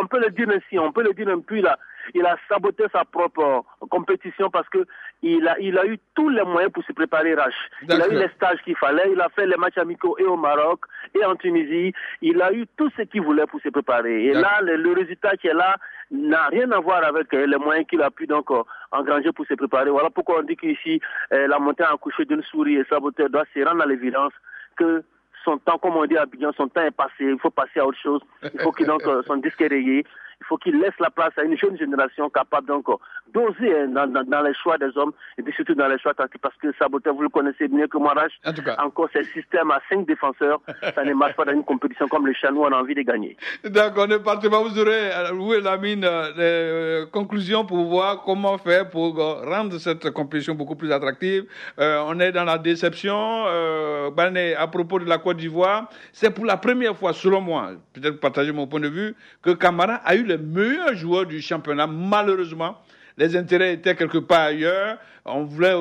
peut le dire ainsi. On peut le dire un peu là. Il a saboté sa propre compétition parce que il a eu tous les moyens pour se préparer Rach. Il a eu les stages qu'il fallait, il a fait les matchs amicaux et au Maroc et en Tunisie. Il a eu tout ce qu'il voulait pour se préparer. Et là, le résultat qui est là n'a rien à voir avec les moyens qu'il a pu donc engranger pour se préparer. Voilà pourquoi on dit qu'ici, la montée en coucher d'une souris et Saboteur doit se rendre à l'évidence que son temps, comme on dit à Abidjan, son temps est passé, il faut passer à autre chose. Il faut qu'il donc son disque est rayé. Il faut qu'il laisse la place à une jeune génération capable donc d'oser dans les choix des hommes et puis surtout dans les choix tactiques parce que Saboteur, vous le connaissez mieux que moi, Rach. Encore ces systèmes à 5 défenseurs, ça ne marche pas dans une compétition comme le CHAN où on a envie de gagner. D'accord, ne partez pas, vous aurez, vous et Lamine, les conclusions pour voir comment faire pour rendre cette compétition beaucoup plus attractive. On est dans la déception. À propos de la Côte d'Ivoire, c'est pour la première fois, selon moi, peut-être partager mon point de vue, que Camara a eu les meilleurs joueurs du championnat. Malheureusement, les intérêts étaient quelque part ailleurs. On voulait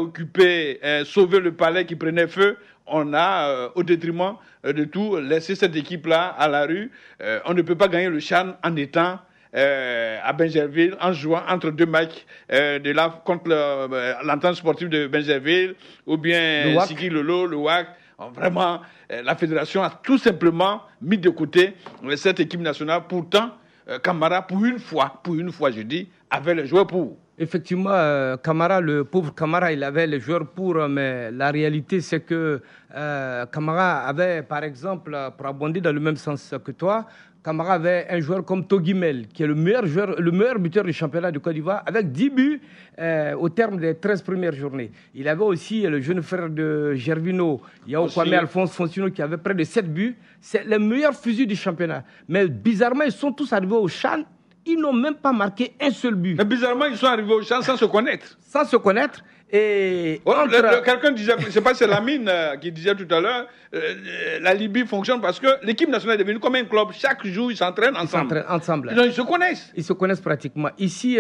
sauver le palais qui prenait feu. On a, au détriment de tout, laissé cette équipe-là à la rue. On ne peut pas gagner le CHAN en étant à Benjerville en jouant entre deux matchs contre l'entente sportive de Benjerville ou bien Sigi Lolo, le WAC. Vraiment, la fédération a tout simplement mis de côté cette équipe nationale. Pourtant, Camara, pour une fois, je dis, avait les joueurs pour. Effectivement, Camara, le pauvre Camara, il avait les joueurs pour, mais la réalité, c'est que Camara avait, par exemple, pour abonder dans le même sens que toi, Camara avait un joueur comme Togimel, qui est le meilleur buteur du championnat de Côte d'Ivoire, avec 10 buts au terme des 13 premières journées. Il avait aussi le jeune frère de Gervino, Yao Kwame Alphonse Foncino, qui avait près de 7 buts. C'est les meilleurs fusils du championnat. Mais bizarrement, ils sont tous arrivés au CHAN. Ils n'ont même pas marqué un seul but. Mais bizarrement, ils sont arrivés au CHAN sans se connaître. Sans se connaître. Et quelqu'un disait, je ne sais pas, c'est Lamine qui disait tout à l'heure, la Libye fonctionne parce que l'équipe nationale est devenue comme un club. Chaque jour, ils s'entraînent ensemble. Ils se connaissent. Ils se connaissent pratiquement. Ici,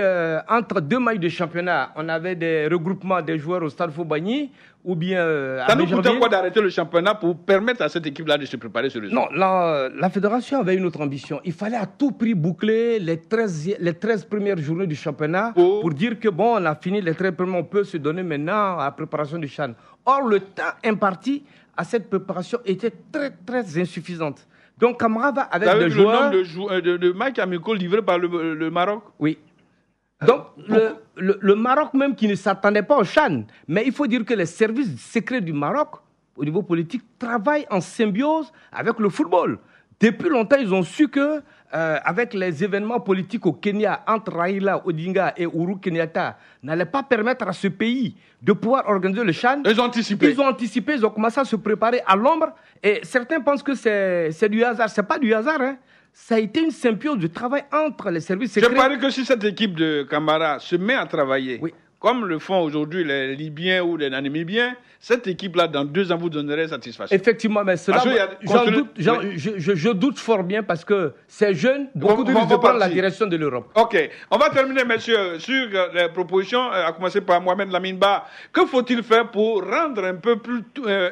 entre deux matchs de championnat, on avait des regroupements des joueurs au Stade Fobagny ou bien ça nous coûtait quoi d'arrêter le championnat pour permettre à cette équipe-là de se préparer sur le Non, la fédération avait une autre ambition. Il fallait à tout prix boucler les 13 premières journées du championnat pour dire que bon, on a fini les 13 premiers, on peut se donner maintenant à la préparation du CHAN. Or, le temps imparti à cette préparation était très, très insuffisante. Donc, Camara va avec des joueurs... le nombre de matchs amicaux livrés par le Maroc? Oui. Donc, le Maroc même qui ne s'attendait pas au CHAN, mais il faut dire que les services secrets du Maroc, au niveau politique, travaillent en symbiose avec le football. Depuis longtemps, ils ont su que, avec les événements politiques au Kenya, entre Raila Odinga et Uhuru Kenyatta, n'allaient pas permettre à ce pays de pouvoir organiser le CHAN. Ils ont anticipé. Ils ont commencé à se préparer à l'ombre. Et certains pensent que c'est du hasard. Ce n'est pas du hasard, hein. Ça a été une symbiose de travail entre les services secrets. Je parie que si cette équipe de Camara se met à travailler, comme le font aujourd'hui les Libyens ou les Namibiens, cette équipe-là, dans 2 ans, vous donnerait satisfaction. Effectivement, mais cela, je doute fort bien parce que ces jeunes, beaucoup de risques de prendre la direction de l'Europe. Ok, on va terminer, messieurs, sur les propositions, à commencer par Mohamed Lamine Ba. Que faut-il faire pour rendre un peu plus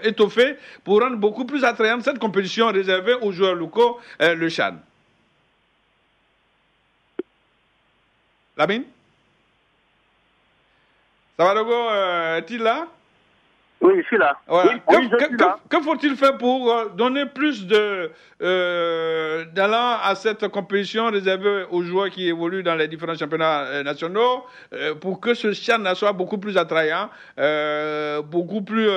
étoffé, pour rendre beaucoup plus attrayante cette compétition réservée aux joueurs locaux, le CHAN? Lamine? Savadogo, est-il là? Oui, je suis là. Voilà. Oui, je suis là. Que faut-il faire pour donner plus d'allant à cette compétition réservée aux joueurs qui évoluent dans les différents championnats nationaux, pour que ce CHAN soit beaucoup plus attrayant, beaucoup plus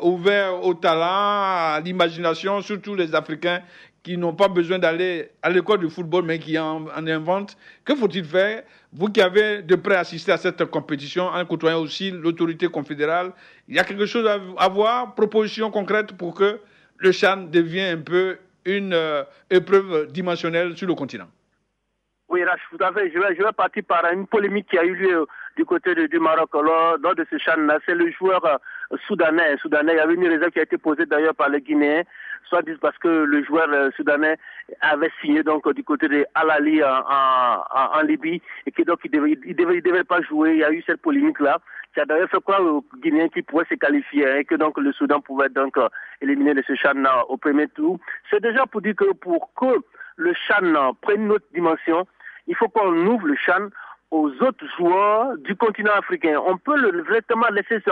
ouvert au talent, à l'imagination, surtout les Africains qui n'ont pas besoin d'aller à l'école du football, mais qui en inventent. Que faut-il faire? Vous qui avez de près assisté à cette compétition, en côtoyant aussi l'autorité confédérale, il y a quelque chose à voir, proposition concrète pour que le CHAN devienne un peu une épreuve dimensionnelle sur le continent. Oui, Rach, tout à fait. Je vais partir par une polémique qui a eu lieu du côté du Maroc lors de ce CHAN-là. C'est le joueur soudanais. Il y avait une réserve qui a été posée d'ailleurs par les Guinéens, soit dit parce que le joueur soudanais avait signé donc du côté de Al-Ali en Libye et que donc il devait pas jouer. Il y a eu cette polémique-là qui a d'ailleurs fait croire aux Guinéens qu'ils pouvaient se qualifier et que donc le Soudan pouvait donc éliminer de ce CHAN-là au premier tour. C'est déjà pour dire que pour que le CHAN prenne une autre dimension, il faut qu'on ouvre le CHAN aux autres joueurs du continent africain. On peut directement laisser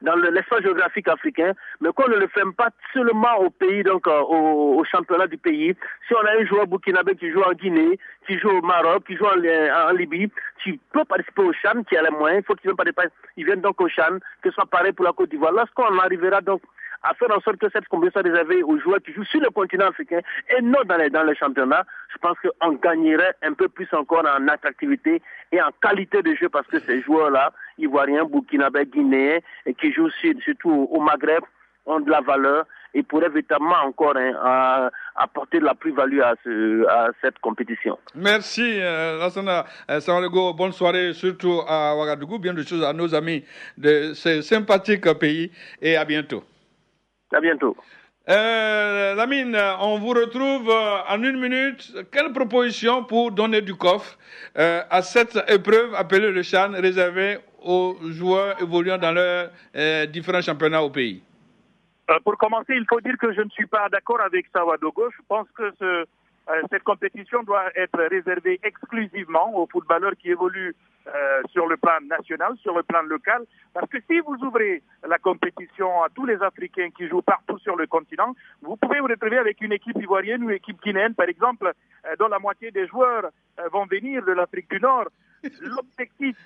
dans l'espace géographique africain, mais qu'on ne le ferme pas seulement au pays, donc au championnat du pays. Si on a un joueur burkinabé qui joue en Guinée, qui joue au Maroc, qui joue en Libye, qui peut participer au CHAN, qui a les moyens, il faut qu'il vienne donc au CHAN, que ce soit pareil pour la Côte d'Ivoire. Lorsqu'on arrivera donc à faire en sorte que cette compétition soit réservée aux joueurs qui jouent sur le continent africain et non dans les championnats, je pense qu'on gagnerait un peu plus encore en attractivité et en qualité de jeu parce que ces joueurs-là, ivoiriens, burkinabés, guinéens, et qui jouent surtout au Maghreb, ont de la valeur et pourraient véritablement encore apporter de la plus-value à cette compétition. Merci, Lassana Savadogo. Bonne soirée, surtout à Ouagadougou. Bien de choses à nos amis de ce sympathique pays et à bientôt. À bientôt. Lamine, on vous retrouve en 1 minute. Quelle proposition pour donner du coffre à cette épreuve appelée le CHAN, réservée aux joueurs évoluant dans leurs différents championnats au pays? Pour commencer, il faut dire que je ne suis pas d'accord avec Savadogo. Je pense que cette compétition doit être réservée exclusivement aux footballeurs qui évoluent sur le plan national, sur le plan local, parce que si vous ouvrez la compétition à tous les Africains qui jouent partout sur le continent, vous pouvez vous retrouver avec une équipe ivoirienne ou une équipe guinéenne, par exemple, dont la moitié des joueurs vont venir de l'Afrique du Nord. L'objectif,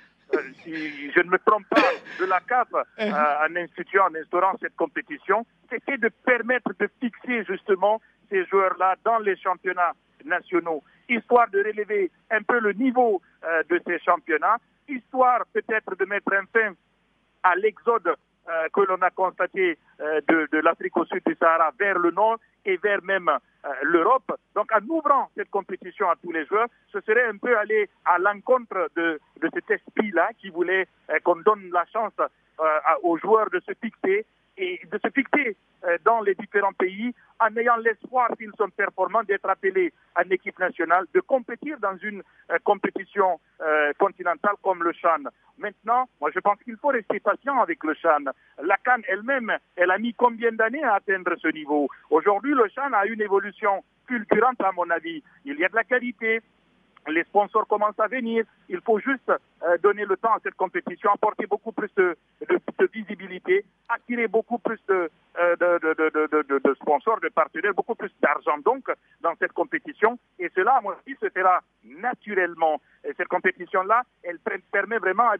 si je ne me trompe pas, de la CAF en instaurant cette compétition, c'était de permettre de fixer justement ces joueurs-là dans les championnats nationaux, histoire de relever un peu le niveau de ces championnats, histoire peut-être de mettre un fin à l'exode que l'on a constaté de l'Afrique au sud du Sahara vers le nord et vers même l'Europe. Donc en ouvrant cette compétition à tous les joueurs, ce serait un peu aller à l'encontre de cet esprit-là qui voulait qu'on donne la chance aux joueurs de se fixer et de se fixer dans les différents pays en ayant l'espoir, s'ils sont performants, d'être appelés en équipe nationale, de compétir dans une compétition continentale comme le CHAN. Maintenant, moi je pense qu'il faut rester patient avec le CHAN. La CAN elle-même, elle a mis combien d'années à atteindre ce niveau? Aujourd'hui, le CHAN a une évolution fulgurante à mon avis. Il y a de la qualité. Les sponsors commencent à venir. Il faut juste donner le temps à cette compétition, apporter beaucoup plus de visibilité, attirer beaucoup plus de sponsors, de partenaires, beaucoup plus d'argent donc dans cette compétition. Et cela, à mon avis, se fera naturellement. Et cette compétition-là, elle permet vraiment à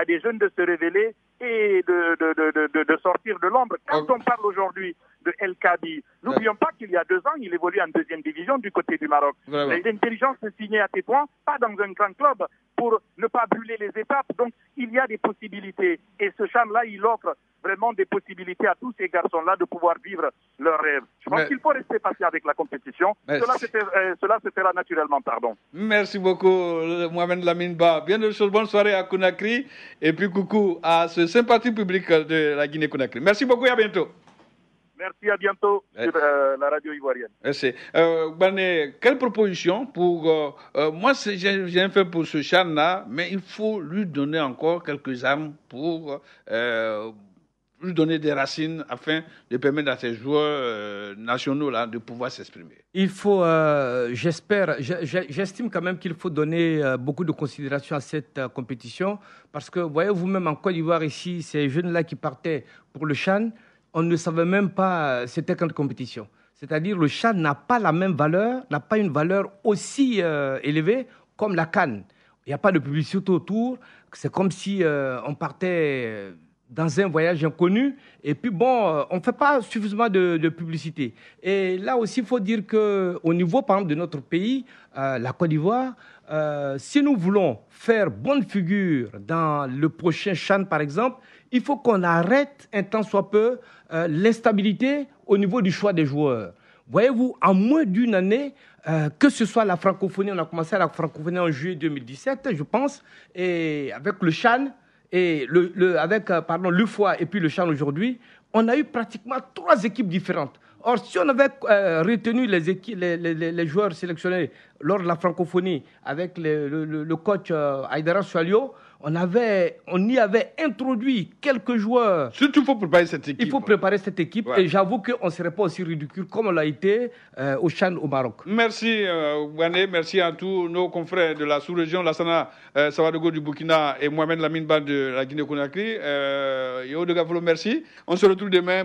des jeunes de se révéler et de sortir de l'ombre. Quand on parle aujourd'hui de El Kabi, n'oublions pas qu'il y a 2 ans, il évolue en 2e division du côté du Maroc. L'intelligence se signait à Tétouan, pas dans un grand club, pour ne pas brûler les étapes. Donc, il y a des possibilités. Et ce CHAN-là, il offre vraiment des possibilités à tous ces garçons-là de pouvoir vivre leurs rêves. Je pense qu'il faut rester patient avec la compétition. Cela se fera naturellement, pardon. Merci beaucoup, Mohamed Lamine Ba. Bien de choses, bonne soirée à Conakry. Et puis coucou à ce sympathique public de la Guinée-Conakry. Merci beaucoup et à bientôt. Merci, à bientôt sur la radio ivoirienne. Merci. Bané, quelle proposition pour... moi, j'ai un fait pour ce CHAN-là, mais il faut lui donner encore quelques armes pour lui donner des racines afin de permettre à ces joueurs nationaux-là de pouvoir s'exprimer. Il faut, j'estime quand même qu'il faut donner beaucoup de considération à cette compétition parce que, voyez vous-même en Côte d'Ivoire ici, ces jeunes-là qui partaient pour le CHAN, on ne savait même pas c'était quelle compétition. C'est-à-dire le CHAN n'a pas la même valeur, n'a pas une valeur aussi élevée comme la CAN. Il n'y a pas de publicité autour. C'est comme si on partait dans un voyage inconnu. Et puis bon, on ne fait pas suffisamment de publicité. Et là aussi, il faut dire qu'au niveau, par exemple, de notre pays, la Côte d'Ivoire, si nous voulons faire bonne figure dans le prochain CHAN, par exemple, il faut qu'on arrête un tant soit peu l'instabilité au niveau du choix des joueurs. Voyez-vous, en moins d'une année, que ce soit la francophonie, on a commencé à la francophonie en juillet 2017, je pense, et avec le CHAN, et avec l'UFOA et puis le CHAN aujourd'hui, on a eu pratiquement 3 équipes différentes. Or, si on avait retenu les joueurs sélectionnés lors de la francophonie avec le coach Aïdara Soualio, on y avait introduit quelques joueurs. Surtout, il faut préparer cette équipe. Il faut préparer cette équipe. Ouais. Et j'avoue qu'on ne serait pas aussi ridicule comme on l'a été au CHAN au Maroc. Merci, Wané. Merci à tous nos confrères de la sous-région, Lassana Sawadogo du Burkina et Mohamed Lamine Ba de la Guinée-Conakry. Yo de Gafolo, merci. On se retrouve demain.